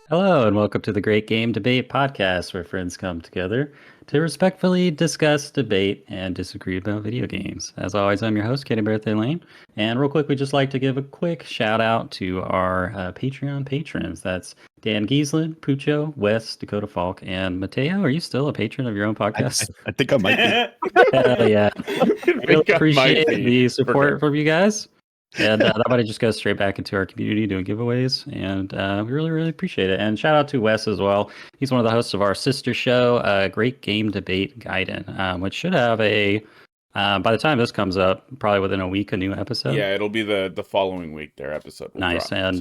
Hello, and welcome to the Great Game Debate Podcast, where friends come together to respectfully discuss, debate, and disagree about video games. As always, I'm your host, Kaedhen Birthday Lane. And real quick, we'd just like to give a quick shout out to our Patreon patrons. That's Dan Giesland, Pucho, Wes, Dakota Falk, and Mateo. Are you still a patron of your own podcast? I think I might be. Hell yeah. Really I appreciate might be, the for support sure. from you guys. And that money just goes straight back into our community doing giveaways. And we really, really appreciate it. And shout out to Wes as well. He's one of the hosts of our sister show, Great Game Debate Kaedhen, which should have by the time this comes up, probably within a week, a new episode. Yeah, it'll be the following week. Their episode will Nice. drop. And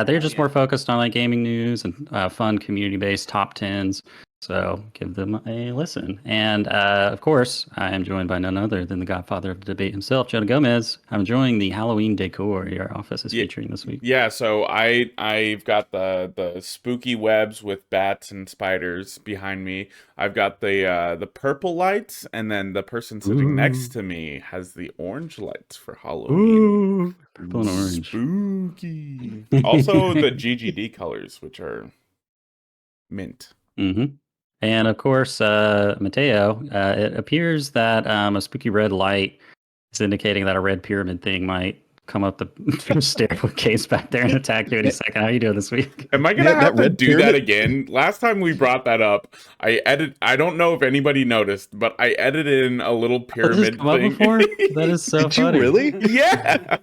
they're just more focused on like gaming news and fun community-based top 10s. So give them a listen. And of course, I am joined by none other than the godfather of the debate himself, Jonah Gomez. I'm enjoying the Halloween decor your office is featuring this week. Yeah, so I've got the spooky webs with bats and spiders behind me. I've got the purple lights, and then the person sitting next to me has the orange lights for Halloween. Ooh, purple and orange. Spooky. Also the GGD colors, which are mint. Mm-hmm. And of course, Mateo, it appears that a spooky red light is indicating that a red pyramid thing might come up the staircase back there and attack you any second. How are you doing this week? Am I gonna have to do that again? Last time we brought that up, I don't know if anybody noticed, but I edited in a little pyramid thing. Before? That is so funny. You really? Yeah.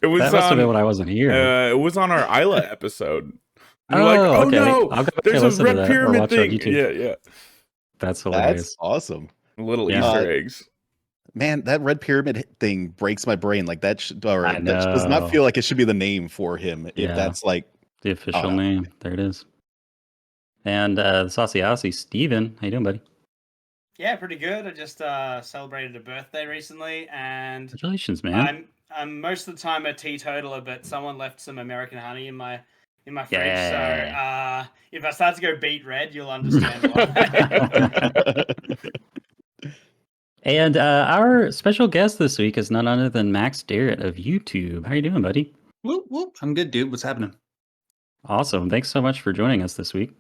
It was that must have been when I wasn't here. It was on our Isla episode. Oh, like, okay. No, there's a red pyramid thing. Yeah. That's hilarious. That's awesome. Little Easter eggs. Man, that red pyramid thing breaks my brain. Like that that does not know. feel like it should be the name for him. If that's like the official name. There it is. And Saucy Aussie, Steven, how you doing, buddy? Yeah, pretty good. I just celebrated a birthday recently, and congratulations, man. I'm most of the time a teetotaler, but someone left some American honey in my fridge. Yeah. So if I start to go beet red, you'll understand why. And our special guest this week is none other than Max Derrat of YouTube. How you doing, buddy? Whoop, whoop. I'm good, dude. What's happening? Awesome. Thanks so much for joining us this week.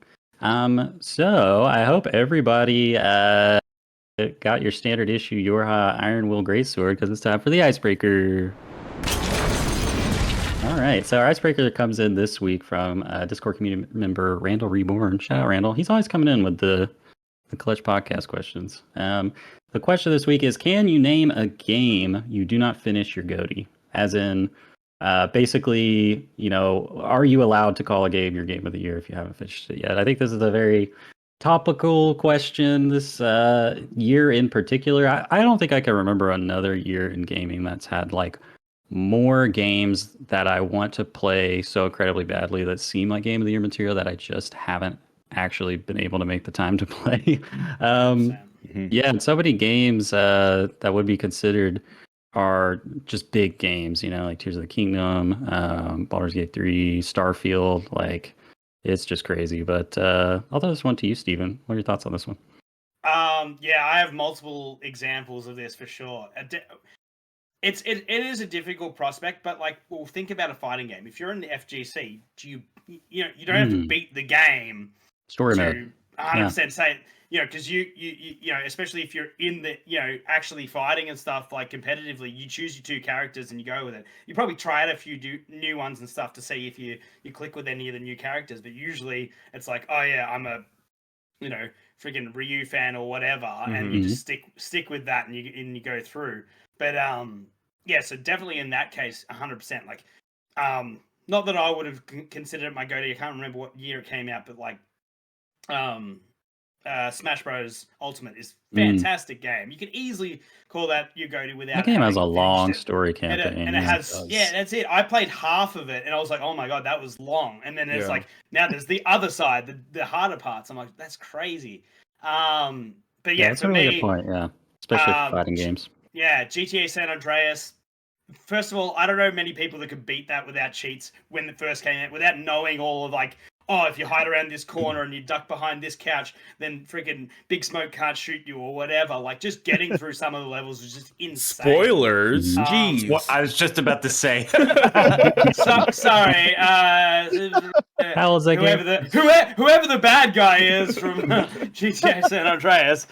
So I hope everybody got your standard issue Yorha Iron Will Greatsword, because it's time for the icebreaker. All right. So our icebreaker comes in this week from Discord community member Randall Reborn. Shout out, Randall. He's always coming in with the clutch podcast questions. The question this week is, can you name a game you do not finish your GOTY? As in, basically, are you allowed to call a game your game of the year if you haven't finished it yet? I think this is a very topical question this year in particular. I don't think I can remember another year in gaming that's had like more games that I want to play so incredibly badly that seem like game of the year material that I just haven't actually been able to make the time to play. Yeah, and so many games that would be considered are just big games, like Tears of the Kingdom, Baldur's Gate 3, Starfield. Like, it's just crazy. But I'll throw this one to you, Steven. What are your thoughts on this one? Yeah, I have multiple examples of this for sure. It is a difficult prospect, but think about a fighting game. If you're in the FGC, you don't have to beat the game. Story mode. 100% say, because you especially if you're in the, actually fighting and stuff like competitively, you choose your two characters and you go with it. You probably try out a few new ones and stuff to see if you click with any of the new characters, but usually it's like, oh yeah, I'm a, freaking Ryu fan or whatever, and you just stick with that and you go through. But yeah, so definitely in that case, 100%. Not that I would have considered it my go-to. I can't remember what year it came out, but Smash Bros. Ultimate is a fantastic game. You could easily call that your go-to without. That game has a long story campaign, and it has. Yeah, that's it. I played half of it, and I was like, "Oh my god, that was long." And then it's like, now there's the other side, the harder parts. I'm like, that's crazy. But yeah, that's for a really me, good point. Yeah, especially for fighting games. Yeah, GTA San Andreas. First of all, I don't know many people that could beat that without cheats when it first came out, without knowing all oh, if you hide around this corner and you duck behind this couch, then freaking Big Smoke can't shoot you or whatever. Like, just getting through some of the levels was just insane. Spoilers, jeez. What I was just about to say. Sorry, How is that whoever whoever the bad guy is from GTA San Andreas.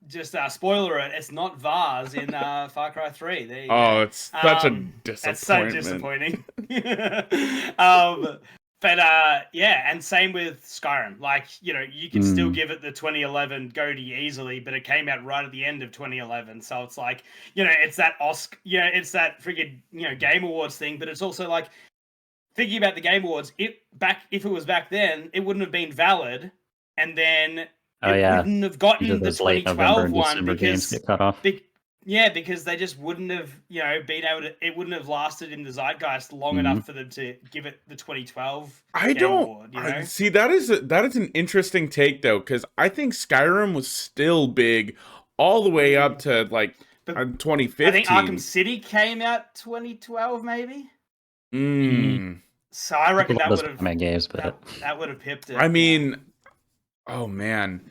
Just spoiler it. It's not Vars in Far Cry 3. There you go. It's such a disappointment. It's so disappointing. But yeah, and same with Skyrim. Like, you know, you can still give it the 2011 goatee easily, but it came out right at the end of 2011. So it's like, you know, it's that Oscar, it's that friggin', Game Awards thing, but it's also like, thinking about the Game Awards, if it was back then, it wouldn't have been valid, and then wouldn't have gotten the 2012 one because games get cut off. Because they just wouldn't have, been able to. It wouldn't have lasted in the zeitgeist long enough for them to give it the 2012. Award, see, that is an interesting take though, because I think Skyrim was still big all the way up to like 2015. I think Arkham City came out 2012, maybe. So I reckon that would have that would have pipped it. I mean, oh man,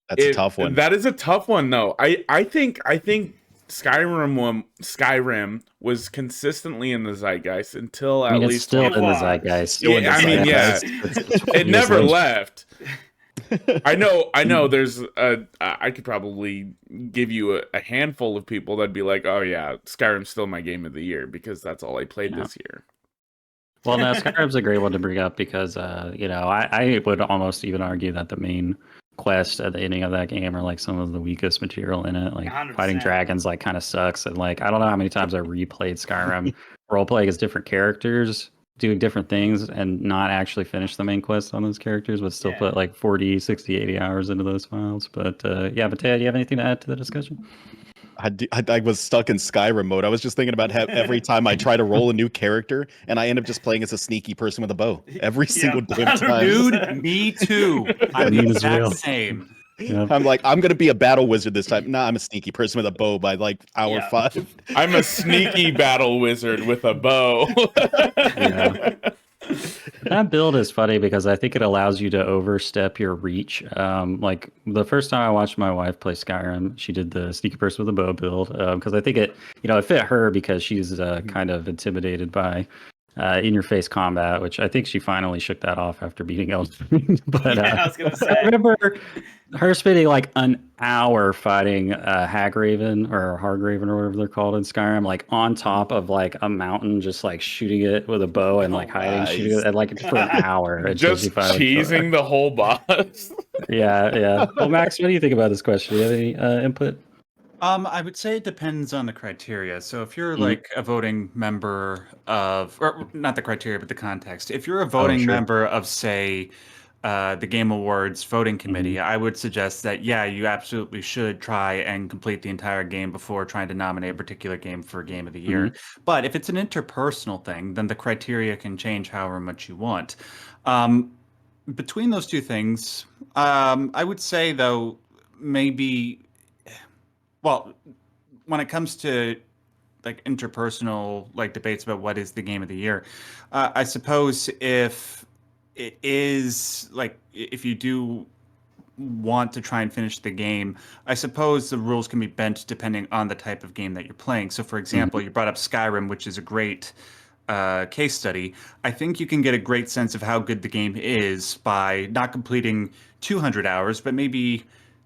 that's a tough one. That is a tough one though. I think Skyrim was consistently in the zeitgeist until at least it's still in the zeitgeist. It never left. I know. There's I could probably give you a handful of people that'd be like, oh yeah, Skyrim's still my game of the year because that's all I played this year. Well, no, Skyrim's a great one to bring up because, I would almost even argue that the main quest at the ending of that game are like some of the weakest material in it. Like 100%. Fighting dragons, like kind of sucks. And like, I don't know how many times I replayed Skyrim role-playing as different characters, doing different things and not actually finish the main quest on those characters, but still put like 40, 60, 80 hours into those files. But Mateo, do you have anything to add to the discussion? I was stuck in Skyrim mode. I was just thinking about how every time I try to roll a new character and I end up just playing as a sneaky person with a bow. Every single damn time. Dude, me too. I'm the exact same. Yeah. I'm like, I'm going to be a battle wizard this time. Nah, I'm a sneaky person with a bow by like hour 5. I'm a sneaky battle wizard with a bow. That build is funny because I think it allows you to overstep your reach. Like the first time I watched my wife play Skyrim, she did the sneaky person with a bow build because I think it fit her because she's kind of intimidated by in-your-face combat, which I think she finally shook that off after beating Elden Ring. But I was gonna say, I remember her spending like an hour fighting Hagraven or Hargraven or whatever they're called in Skyrim, like on top of like a mountain, just like shooting it with a bow and like hiding, shooting it, and like for an hour. Just cheesing the whole boss. Yeah. Well, Max, what do you think about this question? Do you have any input? I would say it depends on the criteria. So if you're like a voting member of, or not the criteria, but the context. If you're a voting member of, say, the Game Awards voting committee, I would suggest that, you absolutely should try and complete the entire game before trying to nominate a particular game for Game of the Year. But if it's an interpersonal thing, then the criteria can change however much you want. Between those two things, I would say, though, maybe... Well, when it comes to like interpersonal like debates about what is the game of the year, I suppose if it is like if you do want to try and finish the game, I suppose the rules can be bent depending on the type of game that you're playing. So, for example, you brought up Skyrim, which is a great case study. I think you can get a great sense of how good the game is by not completing 200 hours, but maybe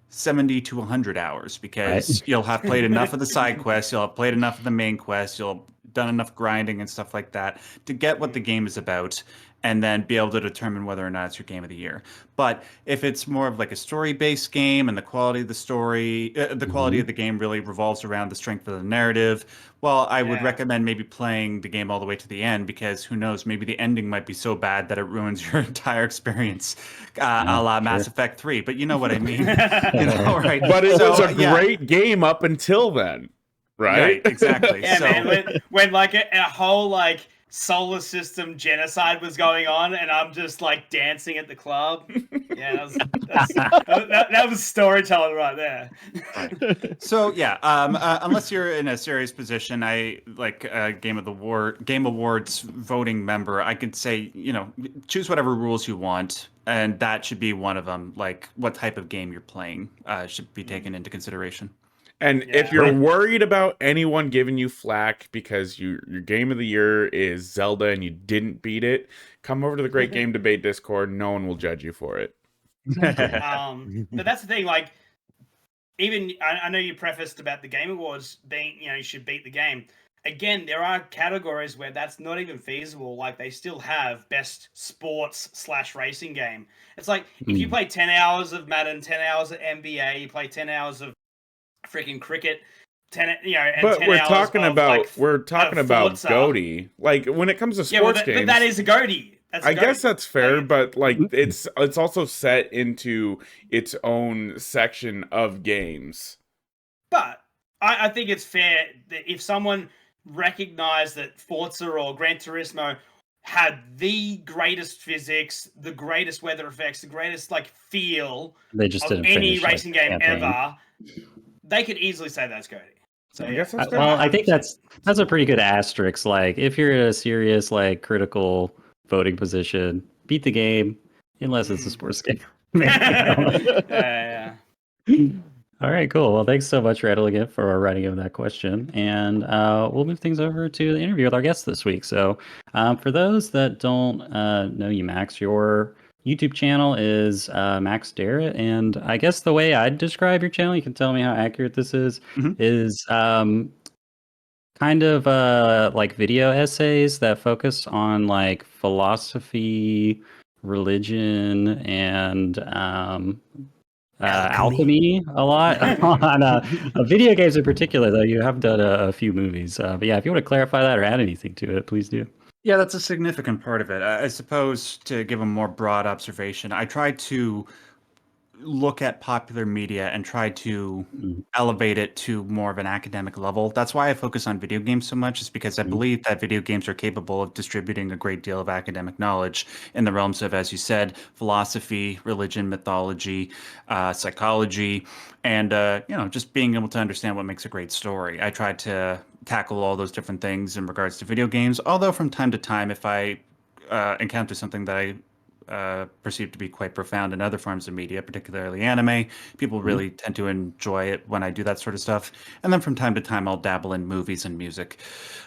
70 to 100 hours, because you'll have played enough of the side quests, you'll have played enough of the main quest, you'll have done enough grinding and stuff like that to get what the game is about, and then be able to determine whether or not it's your game of the year. But if it's more of like a story-based game and the quality of the story, the quality of the game really revolves around the strength of the narrative, well, I would recommend maybe playing the game all the way to the end, because who knows, maybe the ending might be so bad that it ruins your entire experience, a la Mass Effect 3. But you know what I mean. Right? But it was a great game up until then. Right? Exactly. Yeah, man. When like a whole like solar system genocide was going on, and I'm just like dancing at the club. Yeah, that was storytelling right there. Right. So yeah, unless you're in a serious position, I like Game Awards voting member. I could say, choose whatever rules you want, and that should be one of them. Like what type of game you're playing should be taken into consideration. And Yeah. if you're worried about anyone giving you flack because your game of the year is Zelda and you didn't beat it, come over to the Great Game Debate Discord. No one will judge you for it. But that's the thing, like, even I know you prefaced about the Game Awards being, you should beat the game. Again, there are categories where that's not even feasible. Like, they still have best sports/racing game. It's like, if you play 10 hours of Madden, 10 hours of NBA, you play 10 hours of freaking cricket, 10, and but 10 we're hours talking of, about like, we're talking about Forza. GOTY. Like, when it comes to sports games, but that is a GOTY. I guess that's fair, but like it's also set into its own section of games. But I think it's fair that if someone recognized that Forza or Gran Turismo had the greatest physics, the greatest weather effects, the greatest feel They just of didn't any finish, racing game campaign. ever, they could easily say that's GOTY. So I guess that's Well, I think 100%. that's a pretty good asterisk. Like, if you're in a serious, critical voting position, beat the game, unless it's a sports game. Yeah. All right, cool. Well, thanks so much, Randall, again, for writing of that question. And we'll move things over to the interview with our guest this week. So, for those that don't know you, Max, your YouTube channel is Max Derrat. And I guess the way I'd describe your channel, you can tell me how accurate this is kind of like video essays that focus on like philosophy, religion, and alchemy a lot. On video games in particular, though, you have done a few movies. But yeah, if you want to clarify that or add anything to it, please do. Yeah, that's a significant part of it. I suppose to give a more broad observation, I try to look at popular media and try to elevate it to more of an academic level. That's why I focus on video games so much, is because I believe that video games are capable of distributing a great deal of academic knowledge in the realms of, as you said, philosophy, religion, mythology, psychology, and just being able to understand what makes a great story. I try to tackle all those different things in regards to video games, although from time to time, if I encounter something that I perceived to be quite profound in other forms of media, particularly anime. People really tend to enjoy it when I do that sort of stuff. And then from time to time, I'll dabble in movies and music.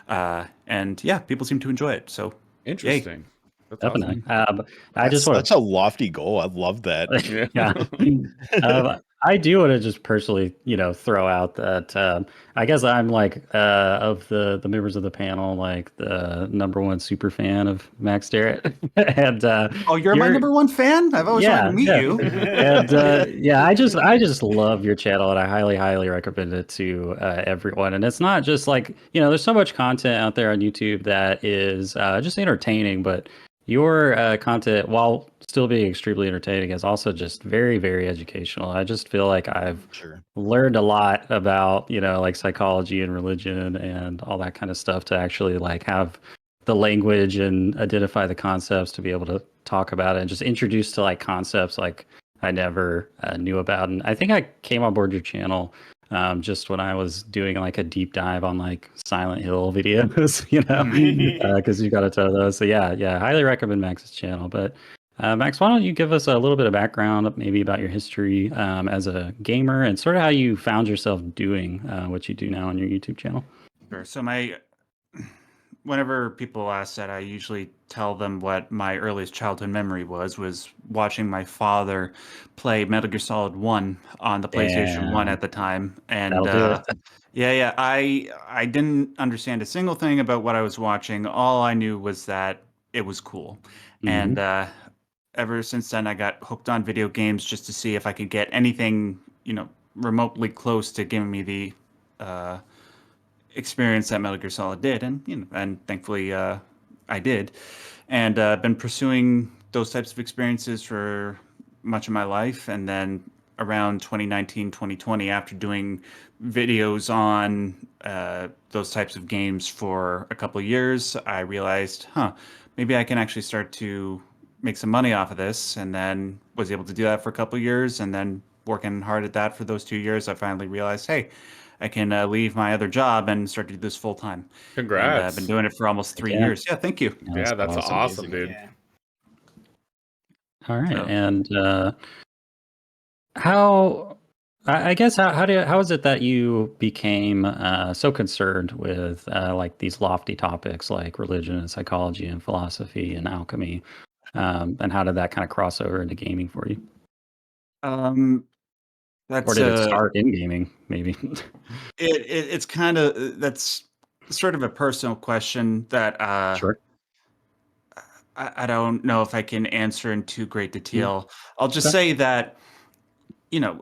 And yeah, people seem to enjoy it. So Interesting. That's Definitely. awesome. I just want such a lofty goal. I love that. yeah. I do want to just personally, throw out that I guess I'm like of the members of the panel, like the number one super fan of Max Derrat. And oh, you're my number one fan? I've always wanted to meet you. And I just love your channel, and I highly recommend it to everyone. And it's not just like, there's so much content out there on YouTube that is just entertaining, but your content, while still being extremely entertaining, is also just very, very educational. I just feel like I've learned a lot about, like psychology and religion and all that kind of stuff to actually like have the language and identify the concepts to be able to talk about it and just introduce to like concepts like I never knew about. And I think I came on board your channel just when I was doing like a deep dive on like Silent Hill videos, because you got a ton of those. So yeah, highly recommend Max's channel. But Max, why don't you give us a little bit of background, maybe about your history as a gamer and sort of how you found yourself doing what you do now on your YouTube channel? Sure. So whenever people ask that, I usually tell them what my earliest childhood memory was watching my father play Metal Gear Solid 1 on the PlayStation 1 at the time. And I didn't understand a single thing about what I was watching. All I knew was that it was cool. And ever since then, I got hooked on video games just to see if I could get anything, remotely close to giving me the experience that Metal Gear Solid did, and thankfully I did, and been pursuing those types of experiences for much of my life. And then around 2019, 2020, after doing videos on those types of games for a couple of years, I realized, maybe I can actually start to make some money off of this, and then was able to do that for a couple of years, and then working hard at that for those 2 years, I finally realized, hey, I can leave my other job and start to do this full time. And I've been Congrats. doing it for almost 3 Yeah. years. Yeah, thank you. Yeah, that's awesome, Amazing. dude. Yeah. All right, So- and how? I guess how is it that you became so concerned with like these lofty topics like religion and psychology and philosophy and alchemy, and how did that kind of cross over into gaming for you, Um, or that's did it start in gaming? Maybe. it's kind of that's sort of a personal question that Sure. I don't know if I can answer in too great detail. I'll just Okay. say that, you know,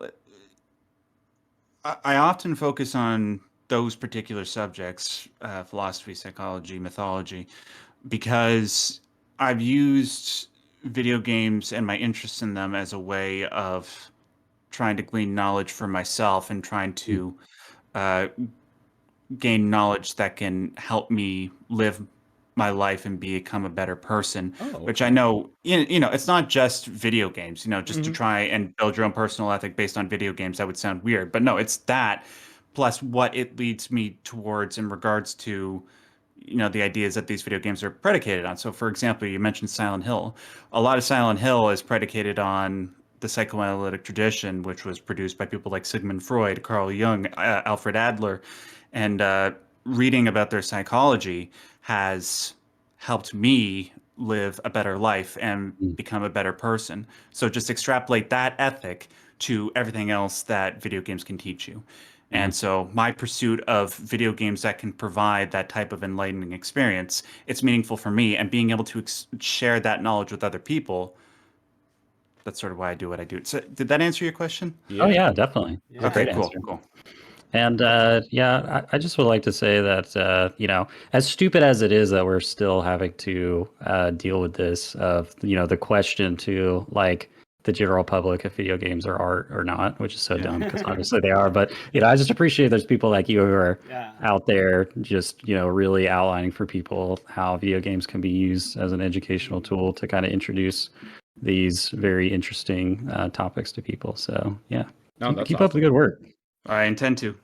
I often focus on those particular subjects, philosophy, psychology, mythology, because I've used video games and my interest in them as a way of trying to glean knowledge for myself and trying to uh, gain knowledge that can help me live my life and become a better person, Oh, which I know, it's not just video games, just to Mhm. try and build your own personal ethic based on video games. That would sound weird, but no, it's that plus what it leads me towards in regards to, the ideas that these video games are predicated on. So, for example, you mentioned Silent Hill. A lot of Silent Hill is predicated on the psychoanalytic tradition, which was produced by people like Sigmund Freud, Carl Jung, Alfred Adler, and reading about their psychology has helped me live a better life and Mm. become a better person. So just extrapolate that ethic to everything else that video games can teach you. And so my pursuit of video games that can provide that type of enlightening experience, it's meaningful for me, and being able to share that knowledge with other people, that's sort of why I do what I do. So did that answer your question? Oh yeah, definitely. It's a Yeah. great Okay, answer. cool. And yeah, I just would like to say that as stupid as it is that we're still having to deal with this of the question to like the general public if video games are art or not, which is so dumb because obviously they are. But I just appreciate there's people like you who are Yeah. out there just really outlining for people how video games can be used as an educational tool to kind of introduce these very interesting topics to people. So yeah, No, that's keep up the awesome. good work. I intend to.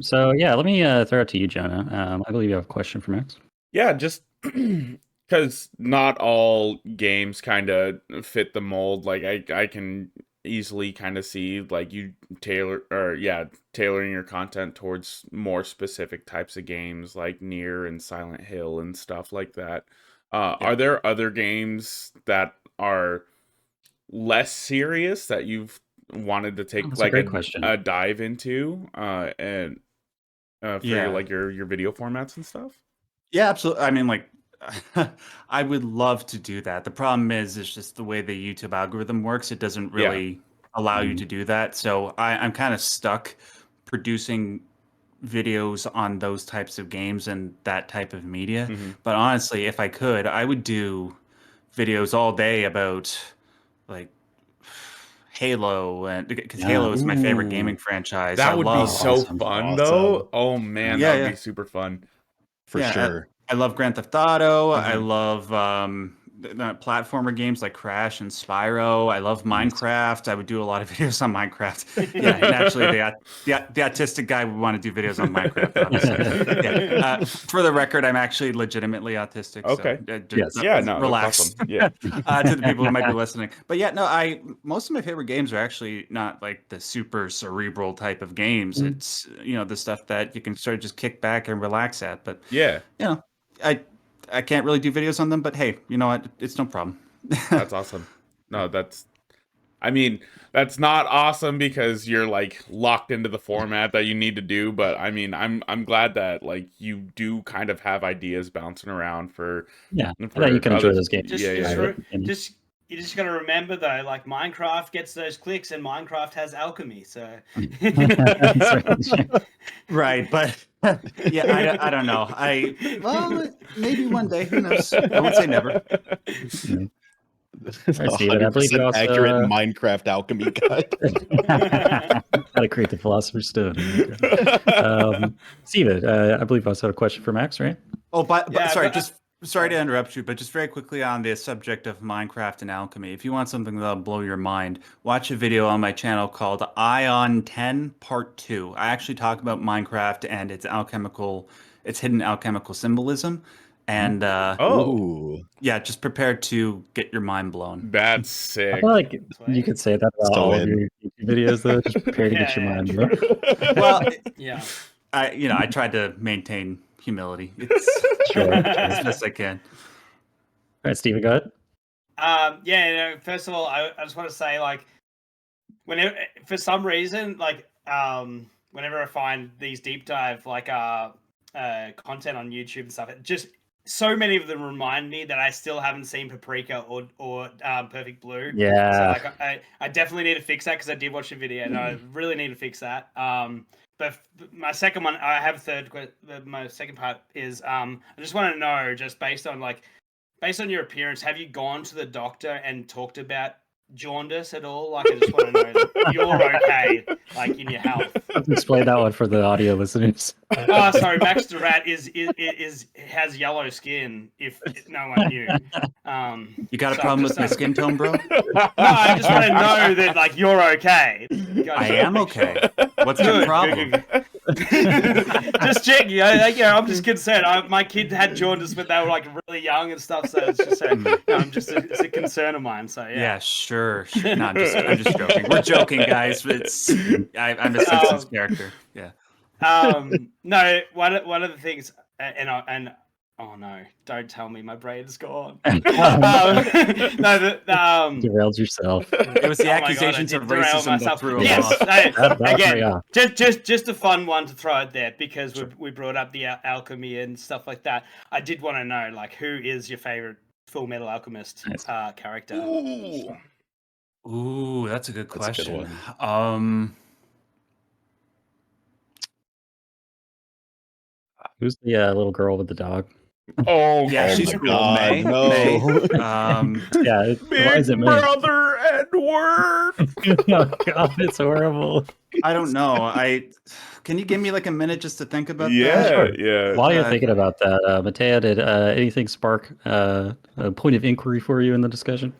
So yeah, let me throw it to you, Jonah. I believe you have a question for Max. Yeah, just because not all games kind of fit the mold. Like I can easily kind of see like you tailoring your content towards more specific types of games like Nier and Silent Hill and stuff like that. Are there other games that are less serious that you've wanted to take That's a like great question. a dive into and for your Yeah. like your video formats and stuff? Yeah, absolutely. I mean, like, I would love to do that. The problem is, it's just the way the YouTube algorithm works. It doesn't Yeah. really allow you Mhm. to do that. So I'm kind of stuck producing videos on those types of games and that type of media. hmm But honestly, if I could, I would do videos all day about like Halo, and because Yeah. Halo is my favorite gaming Ooh, franchise. I that would be love, Oh, so awesome. fun Awesome. though. Oh man, that yeah, would yeah. be super fun. For Yeah, sure. I love Grand Theft Auto. I Uh-huh. love the platformer games like Crash and Spyro. I love Nice. Minecraft. I would do a lot of videos on Minecraft. Yeah, naturally, the autistic guy would want to do videos on Minecraft, obviously. Yeah. For the record, I'm actually legitimately autistic, so Okay. Yes. Yeah, no, that's relax. awesome. Yeah. To the people who might be listening. But yeah, no, most of my favorite games are actually not like the super cerebral type of games. Mhm. It's the stuff that you can sort of just kick back and relax at. But Yeah, I I can't really do videos on them, but hey, you know what? It's no problem. that's awesome. No, I mean, that's not awesome because you're like locked into the format that you need to do, but I mean, I'm glad that like you do kind of have ideas bouncing around for Yeah, and that you can enjoy others. those games. Yeah, Just yeah. just you just got to remember though, like Minecraft gets those clicks, and Minecraft has alchemy. So That's right. Right, but yeah, I don't know. Maybe one day, who knows? I won't say never. Yeah. Steven, I believe 100% you also accurate Minecraft alchemy guide. how to create the Philosopher's Stone. Steven, I believe you also had a question for Max, right? Oh, but Yeah, sorry, but- just sorry to interrupt you, but just very quickly on the subject of Minecraft and alchemy. If you want something that'll blow your mind, watch a video on my channel called Ion 10 Part 2. I actually talk about Minecraft and its hidden alchemical symbolism. And Ooh, yeah, just prepare to get your mind blown. That's I sick. feel like you Sweet. could say that about So all of in. your YouTube videos, though. Just prepare to get your Yeah, mind true. blown. Well, Yeah. I tried to maintain humility. It's Sure. as best I can. All right, Steven, go ahead. Yeah, first of all, I just want to say, like, whenever, for some reason, like, whenever I find these deep dive, like, content on YouTube and stuff, it just, so many of them remind me that I still haven't seen Paprika or Perfect Blue. Yeah. So, like, I definitely need to fix that, because I did watch the video, and I really need to fix that. But my second one, I have a third. My second part is, I just want to know, just based on your appearance, have you gone to the doctor and talked about jaundice at all? Like, I just want to know that you're okay, like, in your health. Let's explain that one for the audio listeners. Oh, sorry, Max Derrat has yellow skin. If no one knew, You got a so problem just, with my skin tone, bro? No, I just want to know that, like, you're okay. I am okay. What's your problem? Good. Just checking. I'm just concerned. My kid had jaundice when they were, like, really young and stuff, so it's just it's a concern of mine. So yeah. Yeah, sure. No, I'm just joking. We're joking, guys. But I'm a Simpsons character. Yeah. No, one of the things, and oh no, don't tell me my brain's gone. Derailed yourself. It was the Oh my God, accusations I of did derail racism that myself. threw him Yes, off. again, just a fun one to throw out there, because we brought up the alchemy and stuff like that. I did want to know, like, who is your favorite Full Metal Alchemist character? Ooh, that's a good That's a good question. one. Who's the little girl with the dog? Oh, Yeah, oh she's my cool. God, May. no. May. Yeah, why is Big it me? brother Edward. Oh God, it's horrible. I don't know. Can you give me like a minute just to think about Yeah, that? Sure. yeah. While you're thinking about that, Mateo, did anything spark a point of inquiry for you in the discussion?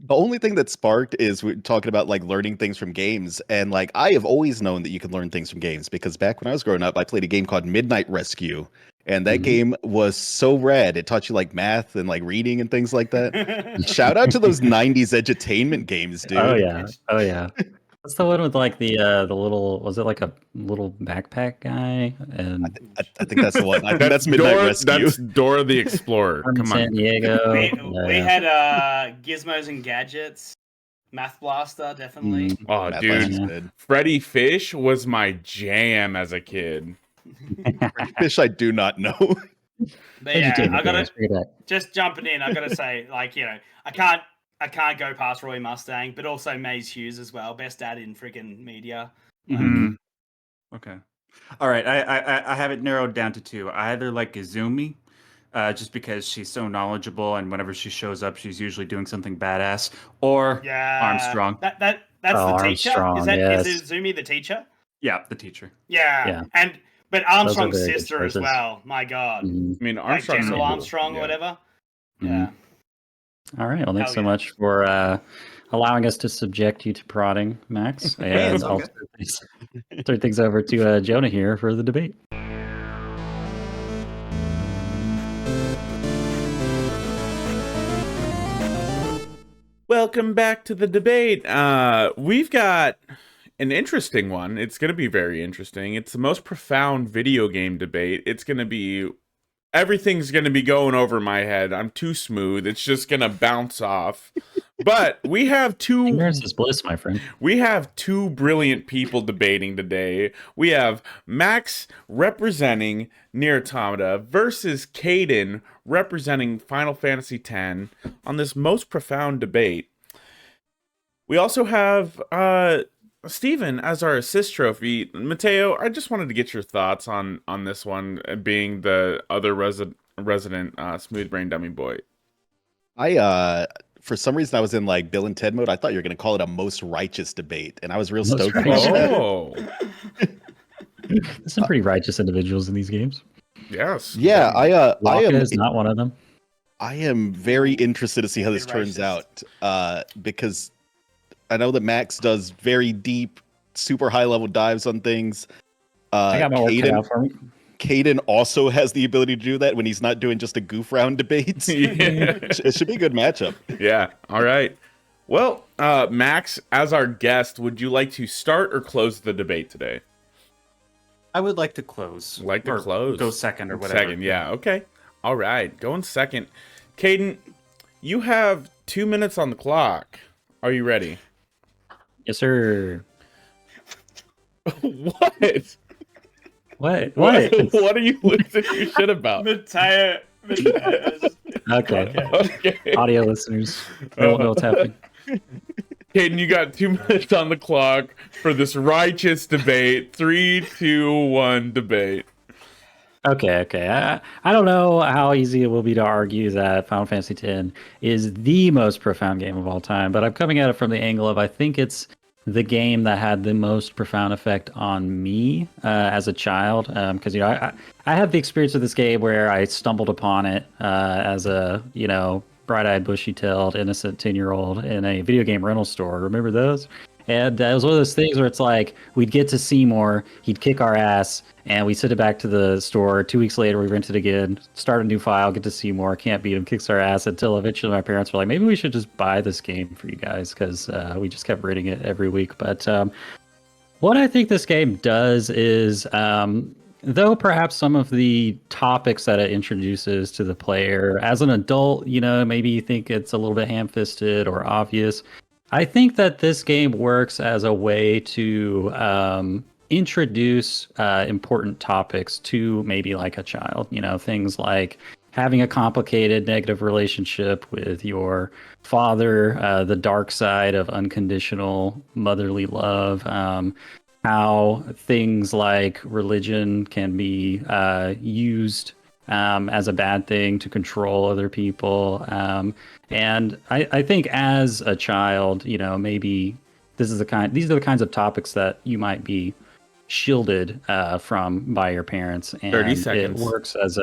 The only thing that sparked is we're talking about like learning things from games, and like I have always known that you can learn things from games, because back when I was growing up, I played a game called Midnight Rescue, and that game was so rad. It taught you like math and like reading and things like that. Shout out to those '90s edutainment games, dude. Oh yeah, oh yeah. That's the one with like the little, was it like a little backpack guy? And I think that's the one. I think that's Midnight Dora, Rescue. That's Dora the Explorer. Carmen Come San on. Diego. We had Gizmos and Gadgets, Math Blaster, definitely. Oh, Math dude. Blaster's good. Freddy Fish was my jam as a kid. Fish, I do not know. But yeah, Entertainment I gotta games, bring it back. just jumping in. I gotta say, like, I can't go past Roy Mustang, but also Maze Hughes as well. Best dad in freaking media. Mhm. Okay. All right. I have it narrowed down to two. I either like Izumi, just because she's so knowledgeable, and whenever she shows up, she's usually doing something badass, or Yeah, Armstrong. That's Oh, the teacher. Armstrong, Is yes. it Izumi the teacher? Yeah, the teacher. Yeah. Yeah. But Armstrong's very good sister as choices. well. My God, Mhm. I mean, like Armstrong's Jessel so cool. Armstrong or Yeah. whatever. Mhm. Yeah. All right. Well, thanks Hell so yeah. much for allowing us to subject you to prodding, Max. Hey, And it's I'll okay. turn things over to Jonah here for the debate. Welcome back to the debate. We've got an interesting one. It's going to be very interesting. It's the most profound video game debate. It's going to be... Everything's going to be going over my head. I'm too smooth. It's just going to bounce off. But we have two... Ignorance is bliss, my friend. We have two brilliant people debating today. We have Max representing Nier Automata versus Kaedhen representing Final Fantasy X on this most profound debate. We also have Steven as our assist trophy. Mateo, I just wanted to get your thoughts on this one, being the other resident smooth brain dummy boy. for some reason I was in like Bill and Ted mode. I thought you were going to call it a most righteous debate, and I was real Most stoked. righteous. About it. Oh, There's some pretty righteous individuals in these games. yes. Yeah, I Waka am. is not one of them. I am very interested to see how this turns Racist. out, because I know that Max does very deep, super high level dives on things. I got my work cut out for me. Kaedhen also has the ability to do that when he's not doing just a goof round debates. Yeah. It should be a good matchup. Yeah. All right. Well, Max, as our guest, would you like to start or close the debate today? I would like to close. Or close. Go second or whatever. Second, yeah. Okay. All right. Going second. Kaedhen, you have 2 minutes on the clock. Are you ready? Yes, sir. What? What? What are you losing your shit about? Mateo. Okay. Okay. Audio listeners, they won't know what's happening. Kaedhen, you got 2 minutes on the clock for this righteous debate. 3, 2, 1, debate. Okay. I don't know how easy it will be to argue that Final Fantasy X is the most profound game of all time, but I'm coming at it from the angle of I think it's the game that had the most profound effect on me as a child. Because I had the experience of this game where I stumbled upon it as a bright-eyed, bushy-tailed, innocent 10-year-old in a video game rental store. Remember those? And it was one of those things where it's like we'd get to Seymour, he'd kick our ass, and we send it back to the store. 2 weeks later, we rent it again, start a new file, get to Seymour, can't beat him, kicks our ass until eventually my parents were like, maybe we should just buy this game for you guys because we just kept renting it every week. But what I think this game does is, though perhaps some of the topics that it introduces to the player as an adult, maybe you think it's a little bit ham-fisted or obvious. I think that this game works as a way to introduce important topics to maybe like a child. Things like having a complicated negative relationship with your father, the dark side of unconditional motherly love, how things like religion can be used as a bad thing to control other people. And I think as a child, maybe these are the kinds of topics that you might be shielded from by your parents. And 30 seconds. It works as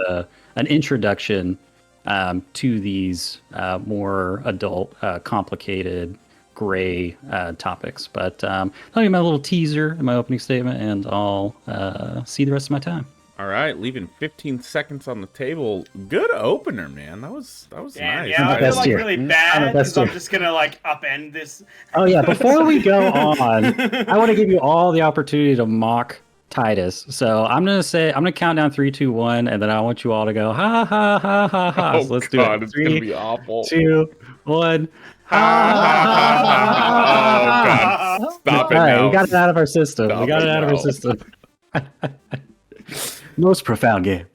an introduction to these more adult, complicated, gray topics. But I'll give you my little teaser in my opening statement, and I'll see the rest of my time. All right, leaving 15 seconds on the table. Good opener, man. That was Damn, nice. yeah, I feel best like here. really I'm bad the best because I'm here. just gonna like upend this. Oh yeah, before we go on, I want to give you all the opportunity to mock Titus. So I'm gonna count down 3, 2, 1, and then I want you all to go ha ha ha ha ha. Oh, So let's God, do it. it's 3, gonna be awful. 2, 1. Ha, ha, ha, ha, ha. Oh, God. Stop it All right, now. we got it out of our system. Stop we got it it out of now. our system. Most profound game.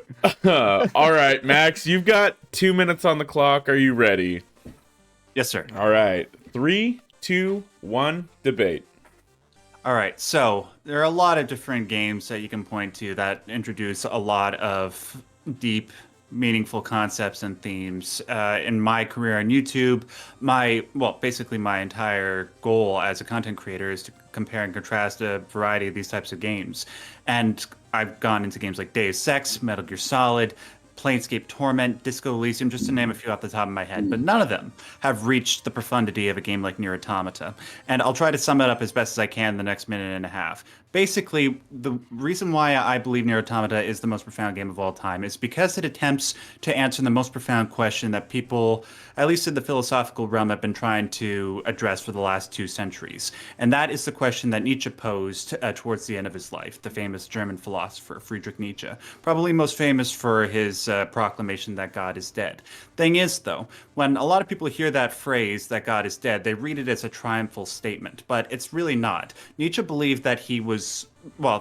All right, Max, you've got 2 minutes on the clock. Are you ready? Yes, sir. All right. 3, 2, 1, debate. All right, so there are a lot of different games that you can point to that introduce a lot of deep, meaningful concepts and themes. In my career on YouTube, basically my entire goal as a content creator is to compare and contrast a variety of these types of games. And I've gone into games like Deus Ex, Metal Gear Solid, Planescape Torment, Disco Elysium, just to name a few off the top of my head, but none of them have reached the profundity of a game like Nier Automata. And I'll try to sum it up as best as I can in the next minute and a half. Basically, the reason why I believe Nier Automata is the most profound game of all time is because it attempts to answer the most profound question that people, at least in the philosophical realm, have been trying to address for the last 2 centuries. And that is the question that Nietzsche posed towards the end of his life, the famous German philosopher Friedrich Nietzsche, probably most famous for his proclamation that God is dead. Thing is, though, when a lot of people hear that phrase, that God is dead, they read it as a triumphal statement, but it's really not. Nietzsche believed that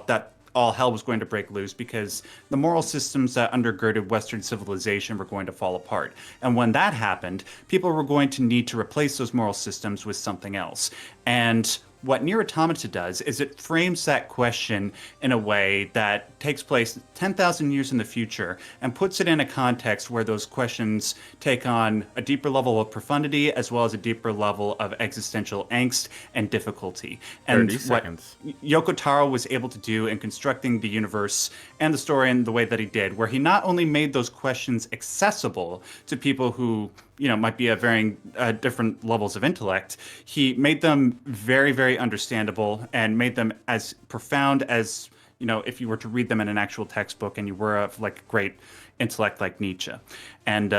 that all hell was going to break loose because the moral systems that undergirded Western civilization were going to fall apart. And when that happened, people were going to need to replace those moral systems with something else. And what Nier Automata does is it frames that question in a way that takes place 10,000 years in the future and puts it in a context where those questions take on a deeper level of profundity as well as a deeper level of existential angst and difficulty. And 30 seconds. what Yoko Taro was able to do in constructing the universe and the story in the way that he did, where he not only made those questions accessible to people who might be at varying different levels of intellect, he made them very, very understandable and made them as profound as, if you were to read them in an actual textbook and you were of like great intellect like Nietzsche. And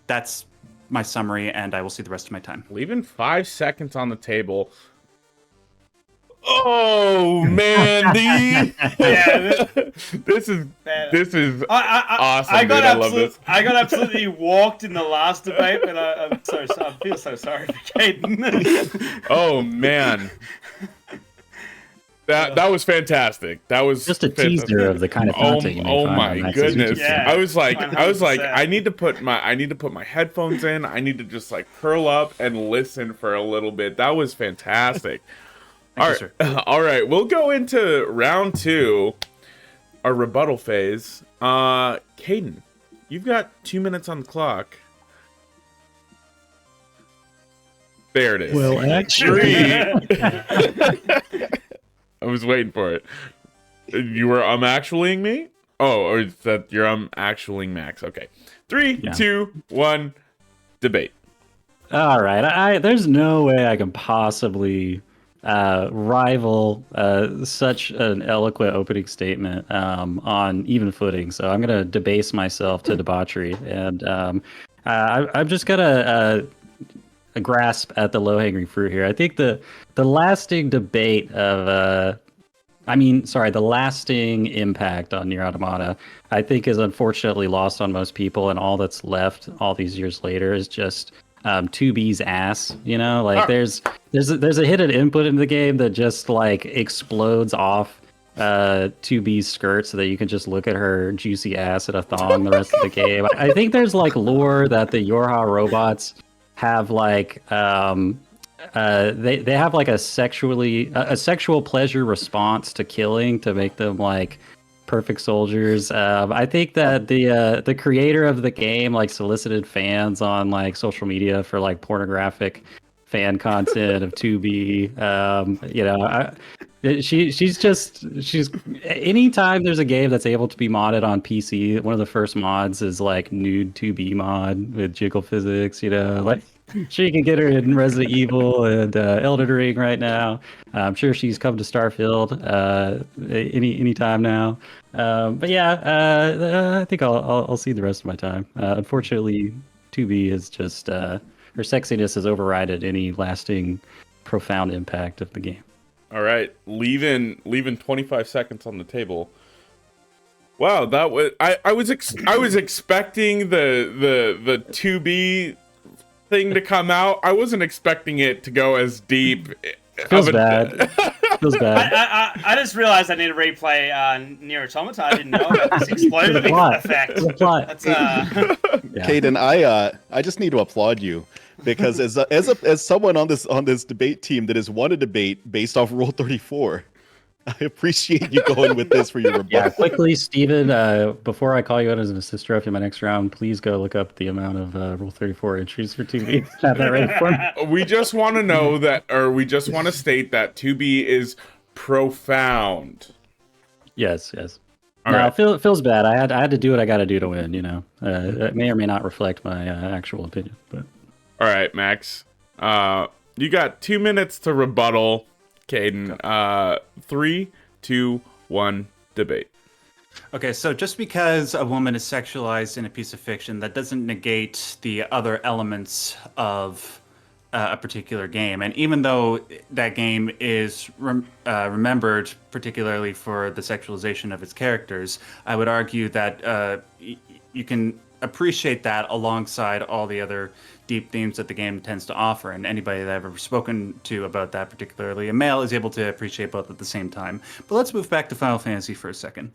that's my summary, and I will see the rest of my time. Leaving 5 seconds on the table. Oh man, this is awesome. I I love this. I got absolutely walked in the last debate, but I feel so sorry for Kaedhen. Oh man, that was fantastic. That was just a teaser of the kind of content you may oh find my on goodness! Yeah, I was like, 100%. I need to put my headphones in. I need to just like curl up and listen for a little bit. That was fantastic. Thank you, sir. All right, we'll go into round 2, our rebuttal phase. Kaedhen, you've got 2 minutes on the clock. There it is. Well, actually, 3. I was waiting for it. You were actuallying me? Oh, or is that you're actuallying Max? Okay. 3, 2, 1, debate. all right. There's no way I can possibly rival such an eloquent opening statement on even footing. So I'm going to debase myself to debauchery, and I'm just going to grasp at the low-hanging fruit here. I think the lasting debate of the lasting impact on Nier Automata, I think, is unfortunately lost on most people, and all that's left all these years later is just 2B's ass. There's a hidden input in the game that just like explodes off 2B's skirt so that you can just look at her juicy ass in a thong the rest of the game. I think there's like lore that the Yorha robots have like they have like a sexual pleasure response to killing to make them like perfect soldiers. I think that the creator of the game like solicited fans on like social media for like pornographic fan content of 2B. She's anytime there's a game that's able to be modded on PC, one of the first mods is like nude 2B mod with jiggle physics. Like sure you can get her in Resident Evil and Elden Ring right now. I'm sure she's come to Starfield any time now. But yeah, I think I'll see the rest of my time. Unfortunately, 2B is just her sexiness has overridden any lasting, profound impact of the game. All right, leaving 25 seconds on the table. Wow, that was I was expecting the 2B thing to come out. I wasn't expecting it to go as deep. Feels bad. Feels bad. I just realized I need to replay Nier Automata. I didn't know about this exploding effect. That's, Kaedhen, I just need to applaud you because as someone on this debate team that has won a debate based off Rule 34, I appreciate you going with this for your rebuttal. Yeah, quickly, Steven, before I call you out as an assist trophy in my next round, please go look up the amount of Rule 34 entries for 2B. Have that ready for me. We just want to know that, or we just want to state that 2B is profound. Yes. All no, right. it feels bad. I had to do what I got to do to win. It may or may not reflect my actual opinion. But all right, Max, you got 2 minutes to rebuttal. Kaedhen, 3, 2, 1, debate. Okay, so just because a woman is sexualized in a piece of fiction, that doesn't negate the other elements of a particular game. And even though that game is remembered particularly for the sexualization of its characters, I would argue that you can appreciate that alongside all the other deep themes that the game tends to offer. And anybody that I've ever spoken to about that, particularly a male, is able to appreciate both at the same time. But let's move back to Final Fantasy for a second.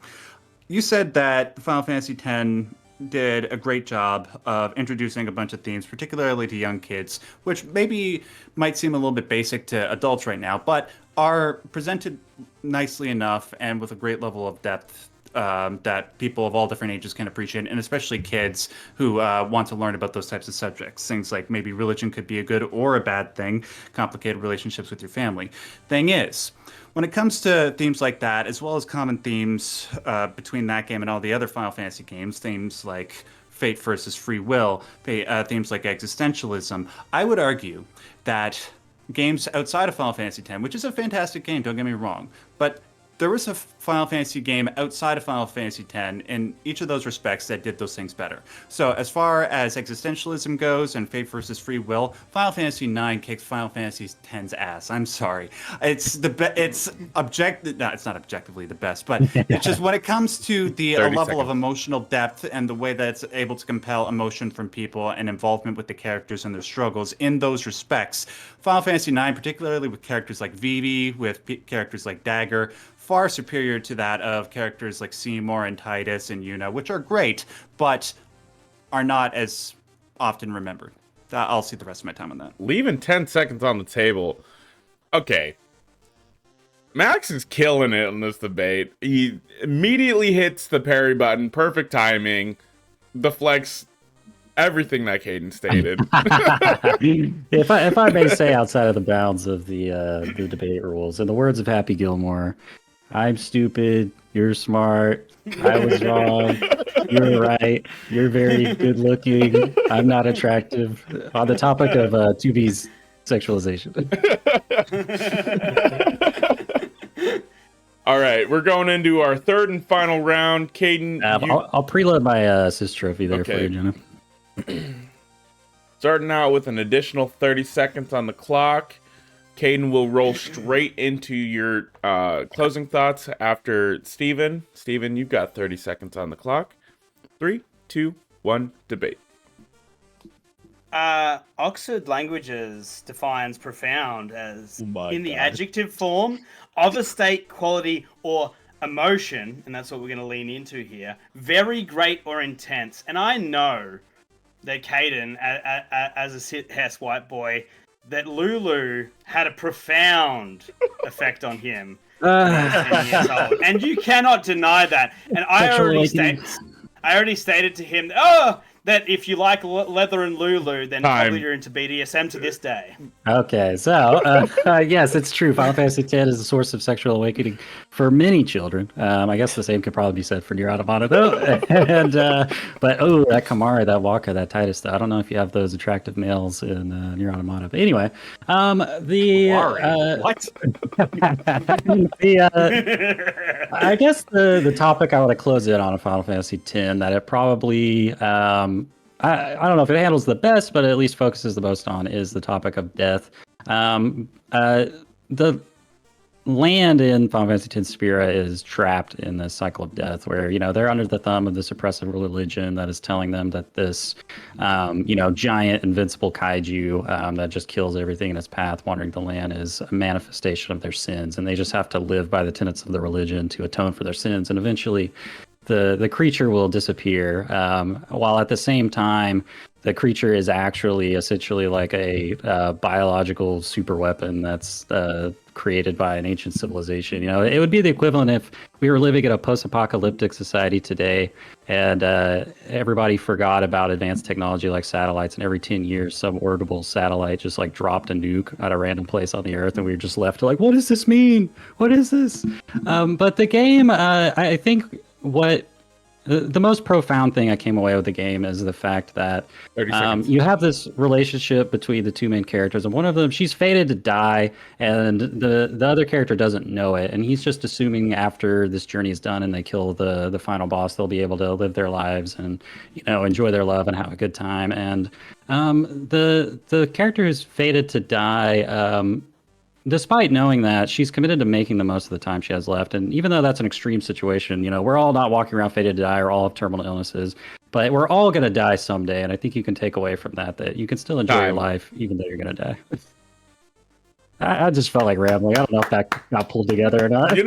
You said that Final Fantasy X did a great job of introducing a bunch of themes, particularly to young kids, which maybe might seem a little bit basic to adults right now, but are presented nicely enough and with a great level of depth that people of all different ages can appreciate, and especially kids who want to learn about those types of subjects. Things like maybe religion could be a good or a bad thing, complicated relationships with your family. Thing is, when it comes to themes like that, as well as common themes between that game and all the other Final Fantasy games, themes like fate versus free will, themes like existentialism, I would argue that games outside of Final Fantasy X, which is a fantastic game, don't get me wrong, but there was a Final Fantasy game outside of Final Fantasy X in each of those respects that did those things better. So as far as existentialism goes and fate versus free will, Final Fantasy IX kicks Final Fantasy X's ass. I'm sorry. It's it's it's not objectively the best, but it's just when it comes to the level of emotional depth and the way that it's able to compel emotion from people and involvement with the characters and their struggles in those respects, Final Fantasy IX, particularly with characters like Vivi, with characters like Dagger, far superior to that of characters like Seymour and Titus and Yuna, which are great, but are not as often remembered. I'll see the rest of my time on that. Leaving 10 seconds on the table. Okay. Max is killing it in this debate. He immediately hits the parry button, perfect timing, deflects everything that Kaedhen stated. if I may say, outside of the bounds of the debate rules, in the words of Happy Gilmore, I'm stupid, you're smart, I was wrong, you're right, you're very good looking, I'm not attractive. On the topic of 2B's sexualization. All right, we're going into our third and final round. Kaedhen, I'll preload my assist trophy there for you, Jenna. Starting out with an additional 30 seconds on the clock. Kaedhen will roll straight into your closing thoughts after Steven. Steven, you've got 30 seconds on the clock. 3, 2, 1, debate. Oxford Languages defines profound as in the adjective form of a state, quality, or emotion, and that's what we're going to lean into here, very great or intense. And I know that Kaedhen, as a sit-Hess white boy, that Lulu had a profound effect on him when he was 10 years old. And you cannot deny that. And I already stated to him, that if you like leather and Lulu, then probably you're into BDSM to this day. Okay, so yes, it's true. Final Fantasy X is a source of sexual awakening for many children. I guess the same could probably be said for Nier Automata, though. And but that Kamara, that Waka, that Titus, I don't know if you have those attractive males in Nier Automata. But anyway, I guess the topic I want to close in on a Final Fantasy X that it probably I don't know if it handles the best, but at least focuses the most on is the topic of death. The land in Final Fantasy X Spira is trapped in this cycle of death where, they're under the thumb of this oppressive religion that is telling them that this, giant invincible kaiju that just kills everything in its path wandering the land is a manifestation of their sins. And they just have to live by the tenets of the religion to atone for their sins. And eventually the creature will disappear, while at the same time, the creature is actually essentially like a biological super weapon that's created by an ancient civilization. It would be the equivalent if we were living in a post-apocalyptic society today and everybody forgot about advanced technology like satellites, and every 10 years some orbital satellite just like dropped a nuke at a random place on the earth, and we were just left like, what does this mean? What is this? But the game, I think what the most profound thing I came away with the game is the fact that you have this relationship between the two main characters, and one of them, she's fated to die, and the other character doesn't know it, and he's just assuming after this journey is done and they kill the final boss, they'll be able to live their lives and enjoy their love and have a good time. And the character who's fated to die, despite knowing that, she's committed to making the most of the time she has left. And even though that's an extreme situation, we're all not walking around fated to die or all have terminal illnesses, but we're all going to die someday. And I think you can take away from that you can still enjoy your life even though you're going to die. I just felt like rambling. I don't know if that got pulled together or not.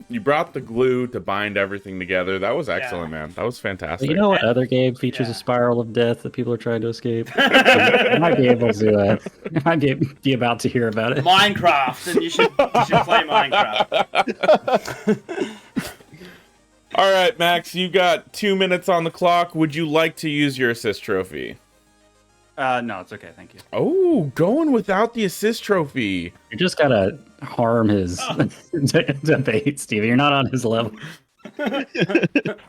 you brought the glue to bind everything together. That was excellent, man. That was fantastic. You know what other game features a spiral of death that people are trying to escape? You might be able to. You might be about to hear about it. Minecraft, and you should play Minecraft. All right, Max, you got 2 minutes on the clock. Would you like to use your assist trophy? No, it's okay. Thank you. Oh, going without the assist trophy. You just gotta harm his debate, Stevie. You're not on his level.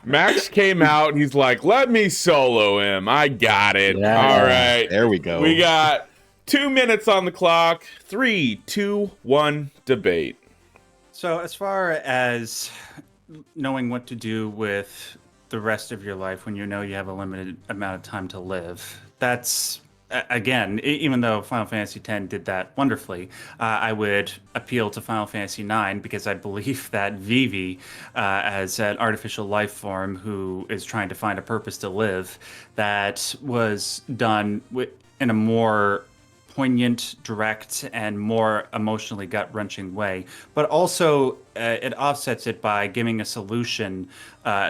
Max came out and he's like, let me solo him. I got it. Yeah. All right. There we go. We got 2 minutes on the clock. 3, 2, 1, debate. So, as far as knowing what to do with the rest of your life when you know you have a limited amount of time to live, that's, again, even though Final Fantasy X did that wonderfully, I would appeal to Final Fantasy IX because I believe that Vivi, as an artificial life form who is trying to find a purpose to live, that was done in a more poignant, direct, and more emotionally gut-wrenching way. But also, it offsets it by giving a solution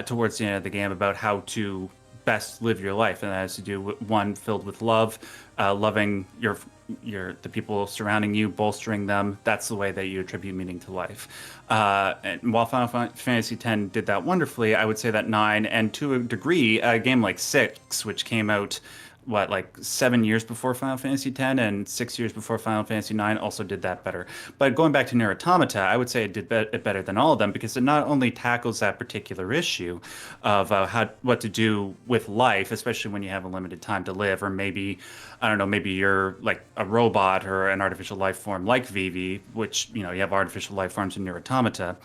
towards the end of the game about how to best live your life, and that has to do with one filled with love, loving the people surrounding you, bolstering them. That's the way that you attribute meaning to life. And while Final Fantasy X did that wonderfully, I would say that 9, and to a degree, a game like 6, which came out 7 years before Final Fantasy X and 6 years before Final Fantasy IX, also did that better. But going back to Nier Automata, I would say it did it better than all of them because it not only tackles that particular issue of what to do with life, especially when you have a limited time to live, or maybe, I don't know, maybe you're like a robot or an artificial life form like Vivi, which, you have artificial life forms in Nier Automata,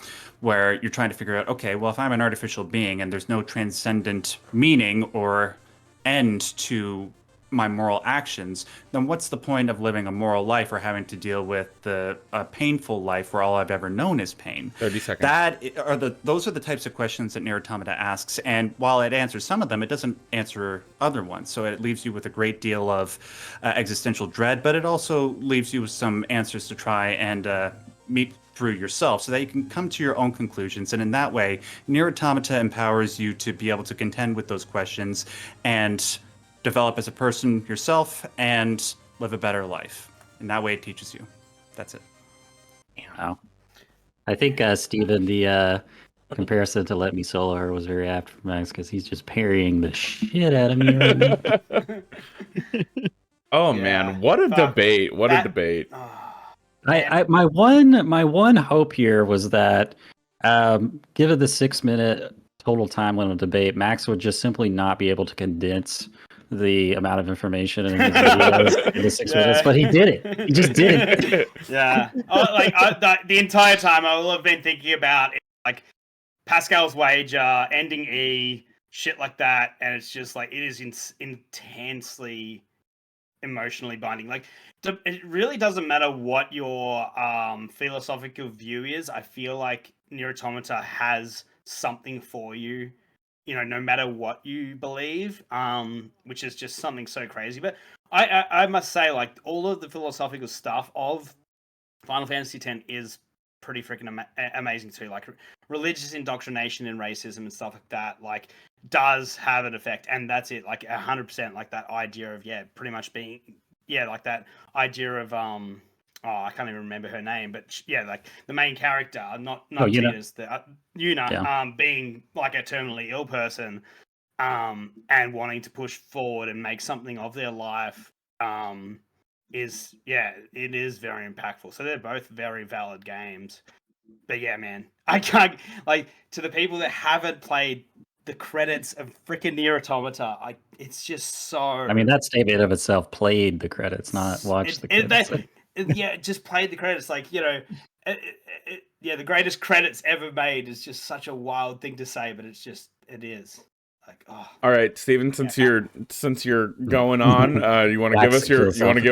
where you're trying to figure out, okay, well, if I'm an artificial being and there's no transcendent meaning or end to my moral actions, then what's the point of living a moral life or having to deal with a painful life where all I've ever known is pain? 30 seconds. Those are the types of questions that Nier Automata asks, and while it answers some of them, it doesn't answer other ones. So it leaves you with a great deal of existential dread, but it also leaves you with some answers to try and meet through yourself so that you can come to your own conclusions. And in that way, Nier Automata empowers you to be able to contend with those questions and develop as a person yourself and live a better life. In that way, it teaches you. That's it. Wow. I think, Steven, the comparison to Let Me Solo Her was very apt for Max because he's just parrying the shit out of me right now. Oh, man. What a debate. What a debate. My one hope here was that, given the 6-minute total time limit debate, Max would just simply not be able to condense the amount of information in his videos into 6 minutes, but he did it. He just did it. Yeah. The entire time I will have been thinking about like Pascal's wager, ending E, shit like that, and it's just like it is intensely emotionally binding. Like it really doesn't matter what your philosophical view is. I feel like Nier Automata has something for you, no matter what you believe, which is just something so crazy. But I must say, like, all of the philosophical stuff of Final Fantasy X is pretty freaking amazing too. Like religious indoctrination and racism and stuff like that, like, does have an effect, and that's it. Like 100%, like that idea of pretty much being like that idea of I can't even remember her name, but like the main character, not Tina's, the Yuna, being like a terminally ill person, and wanting to push forward and make something of their life, it is very impactful. So they're both very valid games. But yeah, man, I can't, like, to the people that haven't played the credits of freaking Nier Automata, it's just so. I mean, that statement of itself, played the credits, not watched the credits. Just played the credits. Like, the greatest credits ever made is just such a wild thing to say, but it is. Like, oh. All right, Steven, since you're going on, you want to give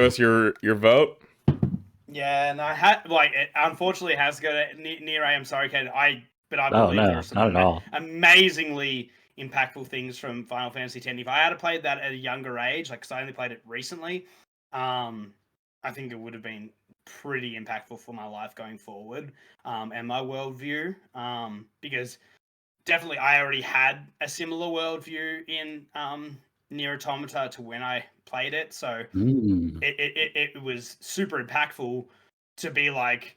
us your vote? Yeah, and I had it unfortunately has to go to Nier. I'm sorry, Kaedhen. I believe there are some amazingly impactful things from Final Fantasy X. If I had played that at a younger age, like, because I only played it recently, I think it would have been pretty impactful for my life going forward, and my worldview, because definitely I already had a similar worldview in Nier Automata to when I played it, so it was super impactful to be like,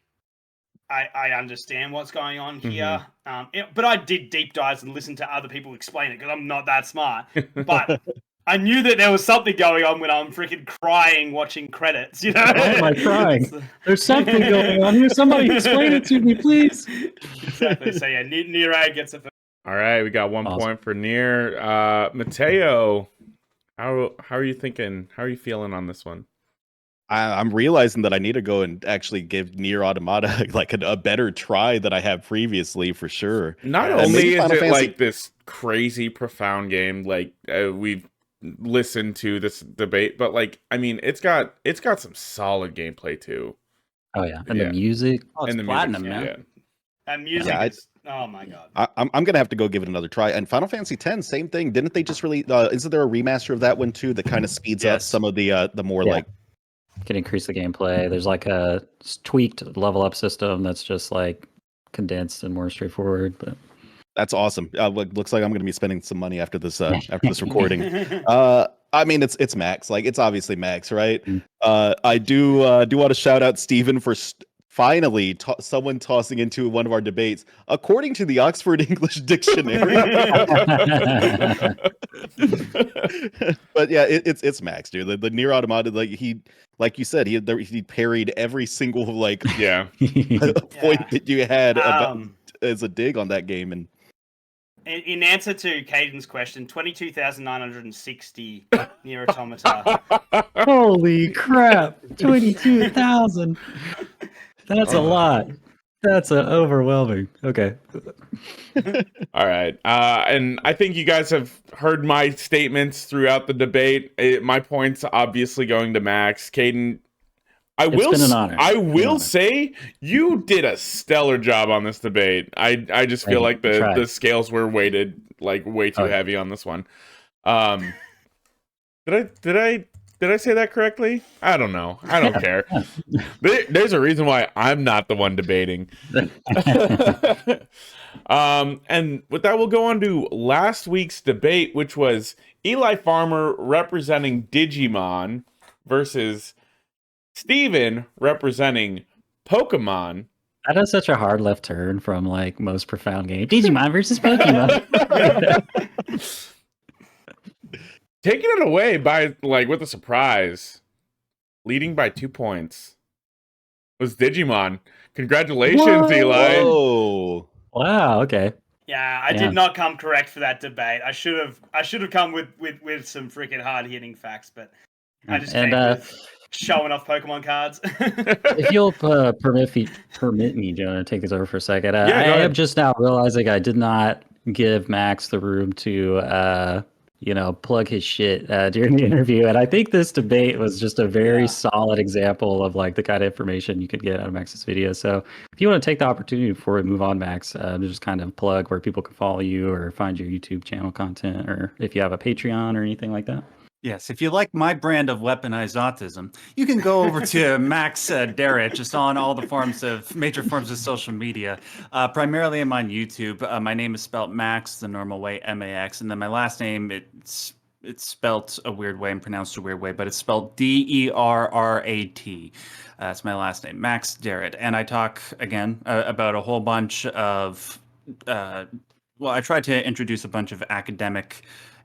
I understand what's going on here. But I did deep dives and listen to other people explain it because I'm not that smart. But I knew that there was something going on when I'm freaking crying watching credits, you know? Why am I crying? There's something going on here. Somebody explain it to me, please. Exactly. So yeah, Nier gets it. All right, we got 1 point for Nier. Mateo, how are you thinking? How are you feeling on this one? I'm realizing that I need to go and actually give Nier Automata like a better try than I have previously, for sure. Not only is it like this crazy profound game, like we've listened to this debate, but like, I mean, it's got some solid gameplay too. Oh yeah, and the music. Oh, it's platinum, man. Yeah. And music is, oh my god. I'm gonna have to go give it another try. And Final Fantasy X, same thing. Didn't they just really? Isn't there a remaster of that one too that kind of speeds up some of the more like? Can increase the gameplay. There's like a tweaked level up system that's just like condensed and more straightforward. But that's awesome. Looks like I'm going to be spending some money after this recording. I mean, it's Max. Like, it's obviously Max, right? I do want to shout out Steven for finally someone tossing into one of our debates, according to the Oxford English Dictionary. But yeah, it's Max, dude. The Nier Automata, like you said, he parried every single point that you had as a dig on that game. And in answer to Kaedhen's question, 22,960 Nier Automata. Holy crap! 22,000. That's a lot. That's overwhelming. Okay. All right. And I think you guys have heard my statements throughout the debate. My point's obviously going to Max. Kaedhen, it's been an honor. I will say you did a stellar job on this debate. I just feel like the scales were weighted like way too heavy on this one. Did I say that correctly? I don't know. I don't care. There's a reason why I'm not the one debating. And with that, we'll go on to last week's debate, which was Eli Farmer representing Digimon versus Steven representing Pokemon. That is such a hard left turn from like Most Profound Game. Digimon versus Pokemon. Taking it away by with a surprise, leading by 2 points, was Digimon. Congratulations, Eli. Whoa. Wow. Okay. Yeah, I did not come correct for that debate. I should have come with some freaking hard hitting facts, but I just came with showing off Pokemon cards. If you'll permit me, Jonah, to take this over for a second. I am just now realizing I did not give Max the room to plug his shit during the interview. And I think this debate was just a very solid example of like the kind of information you could get out of Max's video. So if you want to take the opportunity before we move on, Max, just kind of plug where people can follow you or find your YouTube channel content, or if you have a Patreon or anything like that. Yes, if you like my brand of weaponized autism, you can go over to Max Derrat, just on all the major forms of social media. Primarily I'm on YouTube. My name is spelled Max, the normal way, M-A-X, and then my last name, it's spelled a weird way and pronounced a weird way, but it's spelled D-E-R-R-A-T. That's my last name, Max Derrat. And I talk, again, about a whole bunch of, I try to introduce a bunch of academic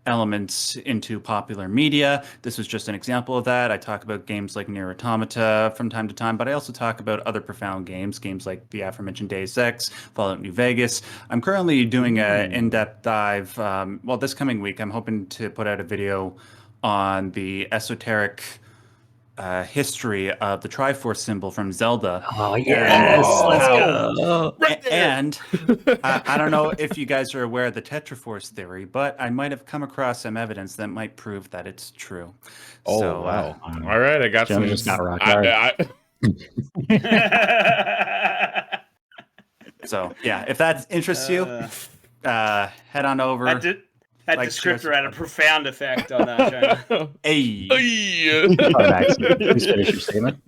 elements into popular media. This was just an example of that. I talk about games like Nier Automata from time to time, but I also talk about other profound games like the aforementioned Deus Ex, Fallout New Vegas. I'm currently doing an in-depth dive. This coming week, I'm hoping to put out a video on the esoteric history of the Triforce symbol from Zelda. Oh, yes. Let's go. And I don't know if you guys are aware of the Tetraforce theory, but I might have come across some evidence that might prove that it's true. Oh, so, wow. All right, I got Jonah just got rock hard. So, yeah, if that interests you, head on over. That descriptor had a profound effect on that, Jonah. Hey. Max, please finish your statement.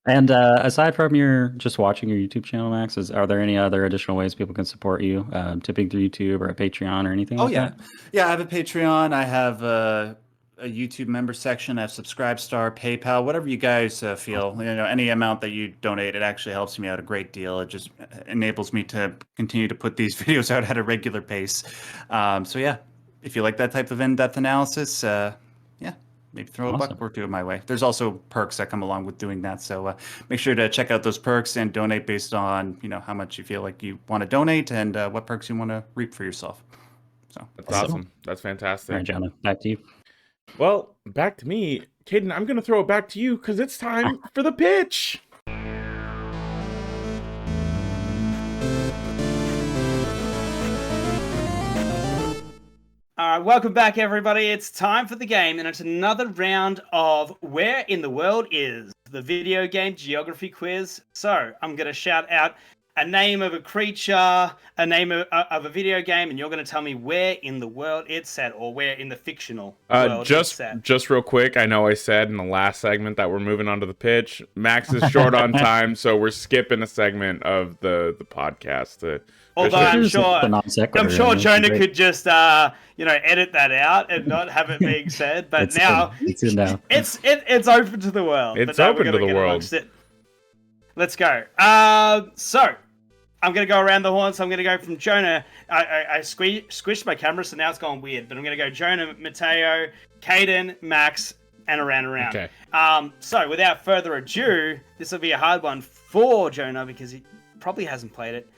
And aside from your just watching your YouTube channel, Max, are there any other additional ways people can support you? Tipping through YouTube or a Patreon or anything like that? Yeah, I have a Patreon. I have a YouTube member section. I have Subscribestar, PayPal, whatever you guys feel. You know, any amount that you donate, it actually helps me out a great deal. It just enables me to continue to put these videos out at a regular pace. So yeah, if you like that type of in-depth analysis, maybe throw a buck or two my way. There's also perks that come along with doing that. So make sure to check out those perks and donate based on, you know, how much you feel like you want to donate and what perks you want to reap for yourself. So that's awesome. That's fantastic. All right, Jonah, back to you. Well, back to me. Kaedhen, I'm going to throw it back to you because it's time for the pitch. All right, welcome back, everybody. It's time for the game, and it's another round of Where in the World Is? The video game geography quiz. So I'm going to shout out a name of a creature, a name of a video game, and you're going to tell me where in the world it's set, or where in the fictional world it's set. Just real quick, I know I said in the last segment that we're moving on to the pitch. Max is short on time, so we're skipping a segment of the podcast. Although I'm sure Jonah could just edit that out and not have it being said. But it's open to the world. It's open to the world. Let's go. So I'm going to go around the horn. So I'm going to go from Jonah. I squished my camera, so now it's gone weird. But I'm going to go Jonah, Mateo, Kaedhen, Max, and around. Okay. So without further ado, this will be a hard one for Jonah because he probably hasn't played it.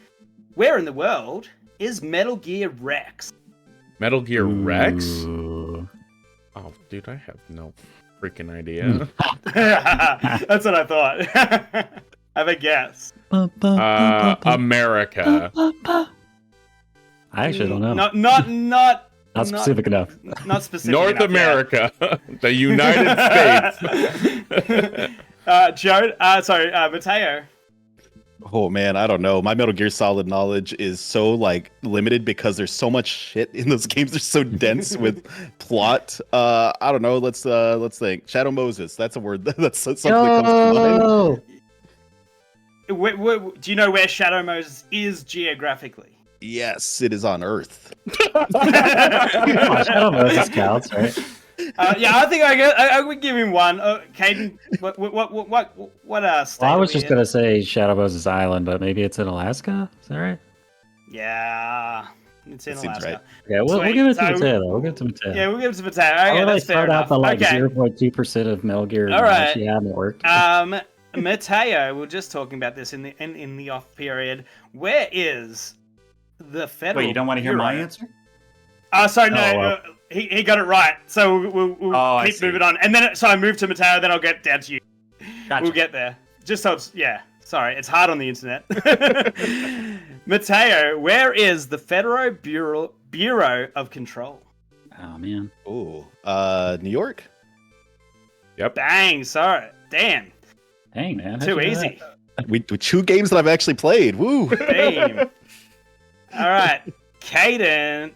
Where in the world is Metal Gear Rex? Metal Gear Rex? Oh, dude, I have no freaking idea. That's what I thought. I have a guess. America. I actually don't know. Not specific enough. Not specific North enough, America. Yeah. The United States. Mateo. Oh man, I don't know. My Metal Gear Solid knowledge is so limited because there's so much shit in those games. They're so dense with plot. I don't know. Let's think. Shadow Moses. That's a word. That's something that comes to mind. Do you know where Shadow Moses is geographically? Yes, it is on Earth. Shadow Moses counts, right? I think I would give him one. Kaedhen, what state? Well, I was just gonna say Shadow Moses Island, but maybe it's in Alaska. Is that right? Yeah, it's in Alaska. Right. Yeah, we'll give it to Mateo. We'll give it to Mateo. Yeah, we'll give it to Mateo. Okay, that's fair enough. Out the 0.2% of Metal Gear. All right. Yeah, it worked. Mateo, we were just talking about this in the off period. Where is the federal? Wait, you don't want to hear my answer? Sorry, no. He got it right, so we'll keep moving on. And then, so I moved to Mateo, then I'll get down to you. Gotcha. We'll get there. Just so it's, sorry, it's hard on the internet. Mateo, where is the Federal Bureau of Control? Oh, man. Ooh, New York? Yep. Bang, sorry. Damn. Dang, man. Too easy. With 2 games that I've actually played. Woo! Damn. All right. Kaedhen,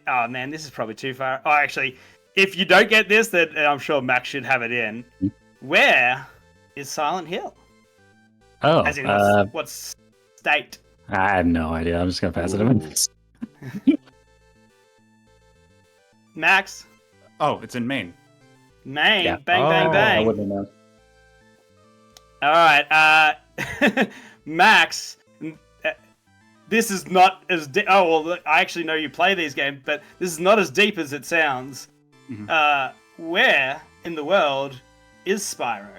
oh man, this is probably too far. Oh, actually, if you don't get this, then I'm sure Max should have it in. Where is Silent Hill? Oh, as in what state? I have no idea. I'm just gonna pass it over. Max. Oh, it's in Maine. Maine. Yeah. Bang, bang. I wouldn't know. All right, Max. This is not as deep. Oh, well, I actually know you play these games, but this is not as deep as it sounds. Mm-hmm. Where in the world is Spyro?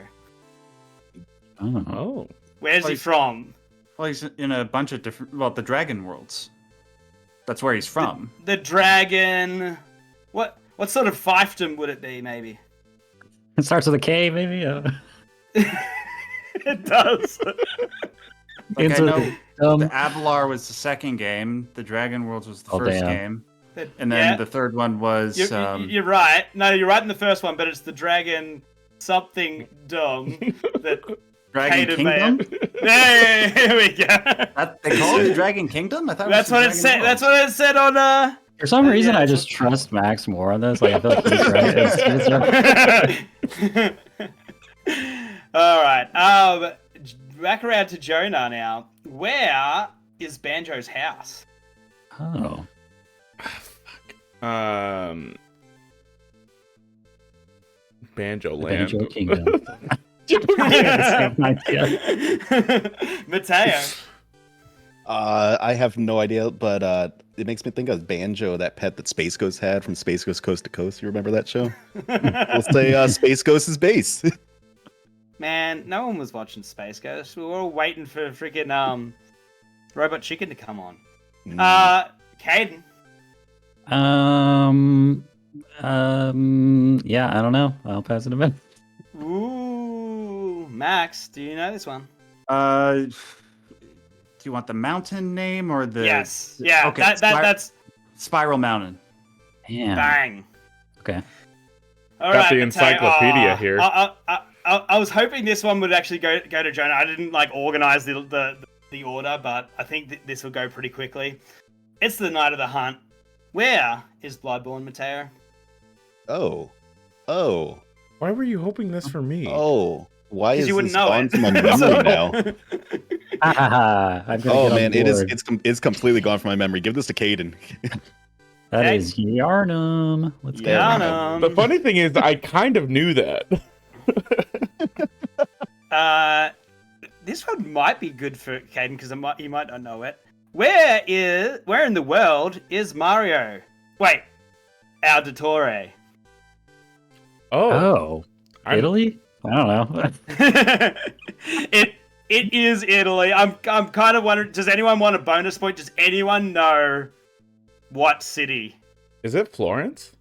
Oh. Where's he from? Well, he's in a bunch of different, the Dragon Worlds. That's where he's from. The Dragon... What sort of fiefdom would it be, maybe? It starts with a K, maybe? It does. I know the Avalar was the second game. The Dragon Worlds was the first game. And then the third one was... You're right. No, you're right in the first one, but it's the Dragon something dumb that... Dragon Kingdom? Yeah, here we go. They call it the Dragon Kingdom? I thought that's what it said. That's what it said on. For some reason, I just trust Max more on this. Like I feel like he's right. All right. Back around to Jonah now. Where is Banjo's house? Oh. Banjo The Land. Banjo Kingdom. I had the same idea. Mateo. I have no idea, but it makes me think of Banjo, that pet that Space Ghost had from Space Ghost Coast to Coast. You remember that show? We'll say Space Ghost's base. Man, no one was watching Space Ghost. We were all waiting for freaking Robot Chicken to come on. Kaedhen. Yeah, I don't know. I'll pass it a bit. Ooh, Max, do you know this one? Do you want the mountain name or the? Yes. Yeah. Okay. That's Spiral Mountain. Damn. bang. Okay. All Got right, the Mateo. encyclopedia here. I was hoping this one would actually go to Jonah. I didn't like organize the order, but I think this will go pretty quickly. It's the night of the hunt. Where is Bloodborne, Mateo? Oh. Why were you hoping this for me? Oh. Why 'Cause is you this wouldn't know gone it. from my memory now? I'm gonna Oh get on man, board. it's completely gone from my memory. Give this to Caden. That Okay. is Yarnum. Let's go. Yarnum. The funny thing is, I kind of knew that. This one might be good for Caden because you might not know it. Where in the world is Mario? Wait, Auditore. Oh, I'm- Italy? I don't know. It is Italy. I'm kind of wondering. Does anyone want a bonus point? Does anyone know what city? Is it Florence?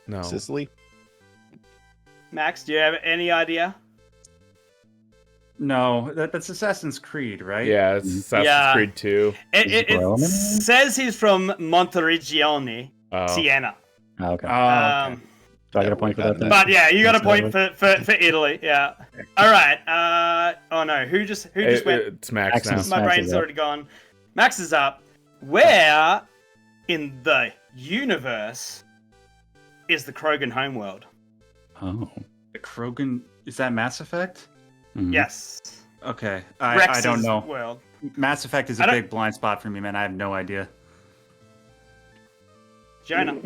No. Sicily? Max, do you have any idea? No, that's Assassin's Creed, right? Yeah, it's Assassin's Yeah. Creed 2. It Roman? says he's from Monteriggioni, Oh. Siena. Oh, okay. Oh, okay. Do I get a point for that then? But yeah, you got a point Absolutely. for Italy. Yeah. All right. Oh no, who just went? It's Max now. Max My Max brain's is up. already gone. Max is up. Where in the universe is the Krogan homeworld? Oh. The Krogan, is that Mass Effect? Mhm. Yes. Okay, I don't know. World. Mass Effect is I a don't- big blind spot for me, man. I have no idea. Jonah. I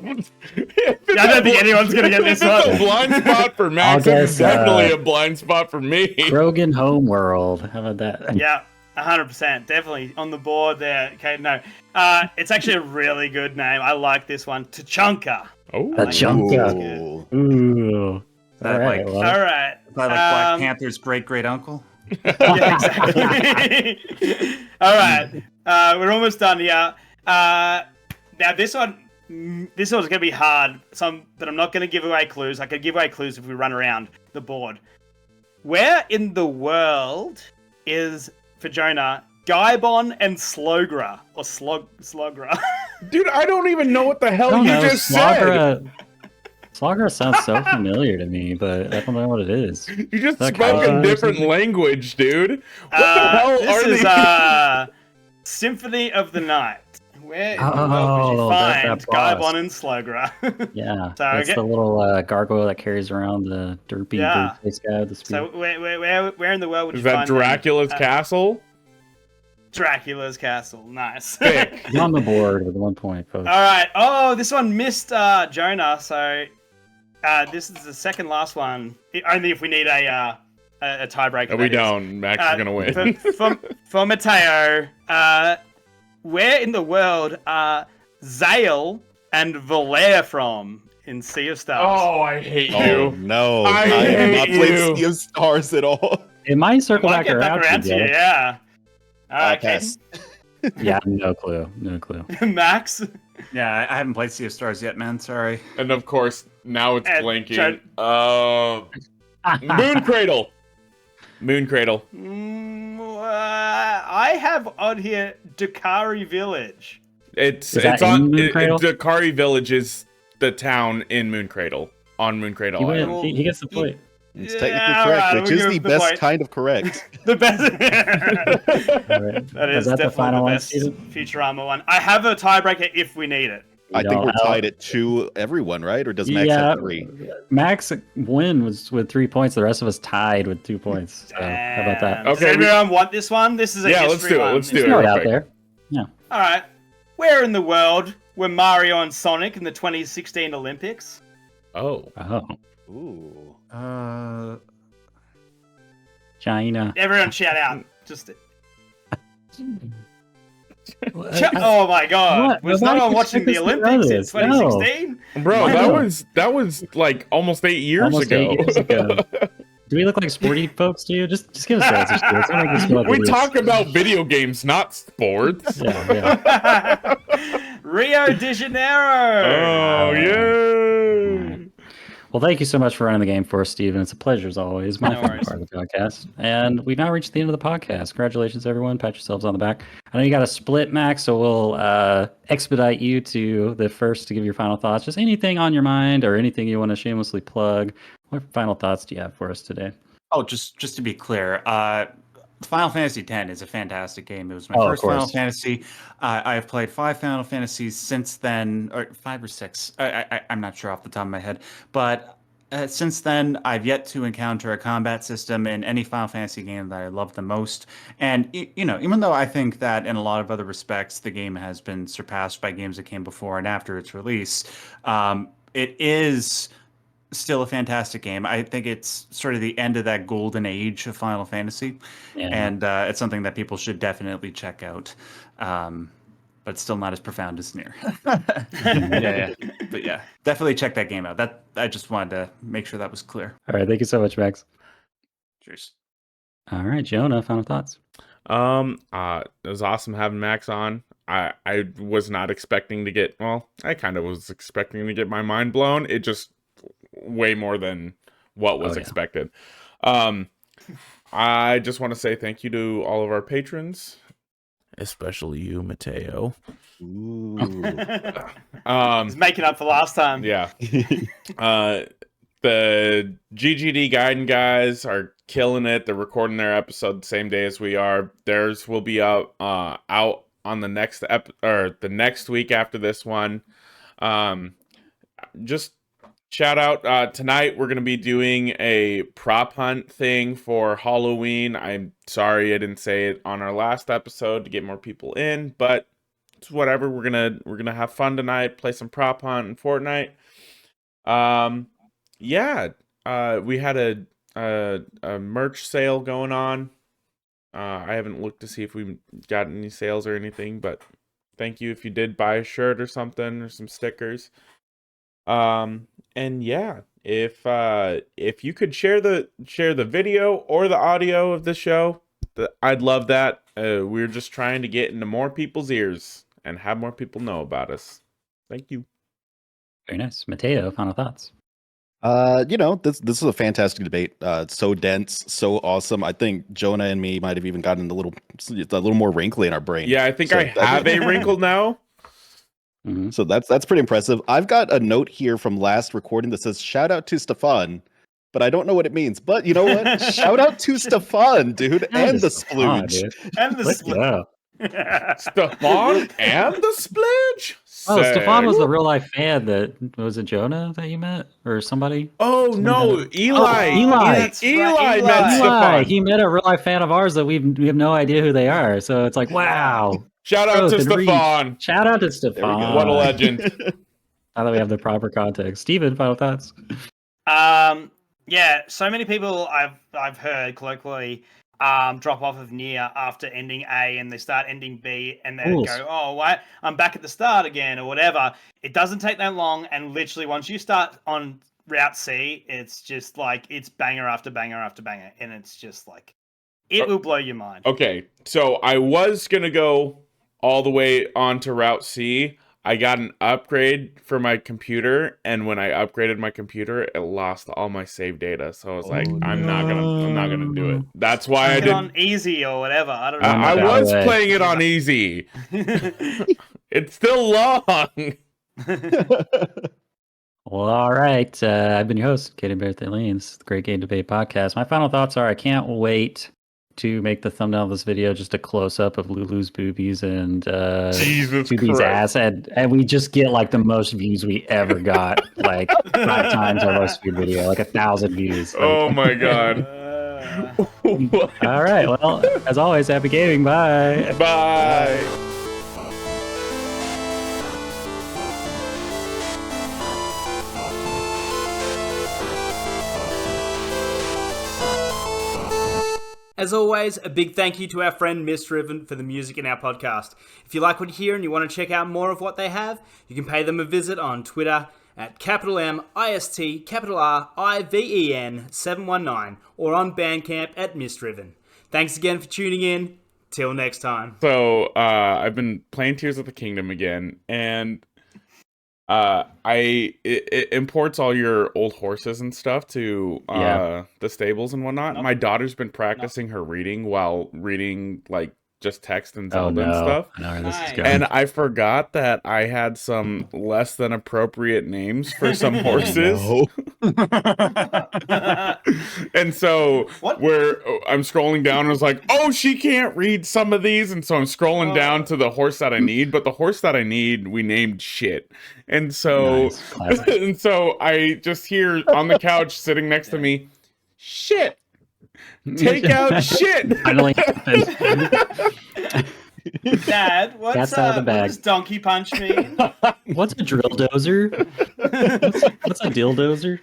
don't think anyone's gonna get this If it's one. a blind spot for Max. I'll It's guess, definitely a blind spot for me. Krogan Homeworld. How about that? Yeah, 100%. Definitely on the board there. Okay, no. It's actually a really good name. I like this one. Tachanka. Oh, Tachanka. Ooh. Ooh. Is that Alright, like, well, All right. is that like Black Panther's great uncle? Yeah, exactly. All right. We're almost done here. Now this one's going to be hard. But I'm not going to give away clues. I could give away clues if we run around the board. Where in the world is, for Jonah, Gaibon and Slogra? Or Slogra? dude, I don't even know what the I hell don't you know. just said. Slogra sounds so familiar to me, but I don't know what it is. You just That spoke a Kaedhen or different something? language, dude. What the hell this are is these? Symphony of the Night. Where in the world Oh, would you that find boss. Gaibon and Slogra? Yeah, So, that's okay. the little gargoyle that carries around the derpy Yeah. face guy with the spear. So where in the world would Is you that find them? Dracula's castle? Dracula's castle. Nice. Thick. He's on the board with 1 point, folks. All right. Oh, this one missed Jonah. So this is the second last one. Only if we need a tiebreaker. No, we that is. don't. Max is gonna win. For Mateo, where in the world are Zale and Valere from in Sea of Stars? Oh, I hate Oh you. no! I have not hate played you. Sea of Stars at all. It might circle Might back around to you. yeah. All right, Pass. Yeah, no clue. No clue. Max. Yeah, I haven't played Sea of Stars yet, man. Sorry. And of course, now it's And blinking. Moon Cradle. Moon Cradle. I have on here Dakari Village. It's Is that it's on in Moon Cradle? Dakari Village is the town in Moon Cradle. On Moon Cradle. He, Island. went, he gets the point. It's Yeah, technically all correct, right, which we'll is give the him the best point. kind of correct. The best. All right. That is that the definitely final the one, best Steven? Futurama one. I have a tiebreaker if we need it. I think we're tied at 2 everyone, right? Or does Max have 3? Max win was with 3 points. The rest of us tied with 2 points. So how about that? Does everyone want this one? This is a history one. Let's do it. Throw it Real out quick. there. Yeah. All right. Where in the world were Mario and Sonic in the 2016 Olympics? Oh. Ooh. China. Everyone shout out. Just. Oh my God! Was no one watching the Olympics in 2016? Bro, that was like almost 8 years ago. Do we look like sporty folks to you? Just give us answers. We talk about video games, not sports. Yeah. Rio de Janeiro. Oh yeah. Well, thank you so much for running the game for us, Steven. It's a pleasure as always. My favorite part of the podcast. And we've now reached the end of the podcast. Congratulations, everyone. Pat yourselves on the back. I know you got a split, Max, so we'll expedite you to the first to give your final thoughts. Just anything on your mind or anything you want to shamelessly plug. What final thoughts do you have for us today? Oh, just to be clear, Final Fantasy X is a fantastic game. It was my first Final Fantasy. I have played 5 Final Fantasies since then, or 5 or 6. I'm not sure off the top of my head. But since then, I've yet to encounter a combat system in any Final Fantasy game that I love the most. And, even though I think that in a lot of other respects, the game has been surpassed by games that came before and after its release, it is still a fantastic game. I think it's sort of the end of that golden age of Final Fantasy, and it's something that people should definitely check out. But it's still not as profound as Nier. yeah. But yeah, definitely check that game out. That I just wanted to make sure that was clear. All right, thank you so much, Max. Cheers. All right, Jonah, final thoughts. It was awesome having Max on. I was not expecting to get, I kind of was expecting to get my mind blown. It just way more than what was expected. I just want to say thank you to all of our patrons, especially you, Mateo. Ooh. He's making up for last time. Yeah. The GGD Kaedhen guys are killing it. They're recording their episode the same day as we are. Theirs will be out on the next the next week after this one. Just shout out, tonight we're going to be doing a prop hunt thing for Halloween. I'm sorry I didn't say it on our last episode to get more people in, but it's whatever. We're going to have fun tonight, play some prop hunt in Fortnite. We had a merch sale going on. I haven't looked to see if we got any sales or anything, but thank you if you did buy a shirt or something or some stickers. And yeah, if you could share the video or the audio of the show, I'd love that. We're just trying to get into more people's ears and have more people know about us. Thank you. Very nice. Mateo, final thoughts. This is a fantastic debate. It's so dense, so awesome. I think Jonah and me might have even gotten a little more wrinkly in our brain. Yeah, I think I have a wrinkle now. Mm-hmm. So that's pretty impressive. I've got a note here from last recording that says shout out to Stefan, but I don't know what it means. But you know what? Shout out to Stefan, dude, and the splooge. And the splooge. Stefan and the splooge. Oh, Stefan was the real life fan. Was it Jonah that you met or somebody? Oh no, Eli. Eli. Eli met Stefan. He met a real life fan of ours that we have no idea who they are. So it's like, wow. Shout out to Stefan. Shout out to Stefan. What a legend. Now that we have the proper context. Steven, final thoughts. Yeah, so many people I've heard colloquially drop off of Nier after ending A and they start ending B and they go, oh, what? I'm back at the start again or whatever. It doesn't take that long, and literally once you start on Route C, it's just like it's banger after banger after banger, and it's just like it will blow your mind. Okay, so I was gonna go all the way onto Route C. I got an upgrade for my computer, and when I upgraded my computer, it lost all my save data. So I was like, I'm not gonna do it. That's why I did on easy or whatever. I don't know. I was playing it on easy. It's still long. Well, all right. I've been your host, Kaedhen Lanes, the Great Game Debate Podcast. My final thoughts are: I can't wait to make the thumbnail of this video just a close up of Lulu's boobies and Jesus 2B's Christ. ass, and we just get like the most views we ever got, like 5 times our most viewed video, like 1,000 views. Like, Oh my god. What? all right, well, as always, happy gaming. Bye. Bye. As always, a big thank you to our friend Misdriven for the music in our podcast. If you like what you hear and you want to check out more of what they have, you can pay them a visit on Twitter at MIST_RIVEN 719 or on Bandcamp at Misdriven. Thanks again for tuning in. Till next time. So, I've been playing Tears of the Kingdom again, and it imports all your old horses and stuff to the stables and whatnot. Nope. My daughter's been practicing her reading while reading like just text and Oh Zelda and no, stuff. I know where this is Nice. going. And I forgot that I had some less than appropriate names for some horses. And so What? I'm scrolling down and I was like, oh, she can't read some of these. And so I'm scrolling down to the horse that I need. But the horse that I need, we named shit. And so, Nice. Classic. and so I just hear on the couch sitting next to me, shit. Take out shit. Finally happened. Dad, what's Cat's out of the what bag. does donkey punch mean? What's a drill dozer? What's a dildozer?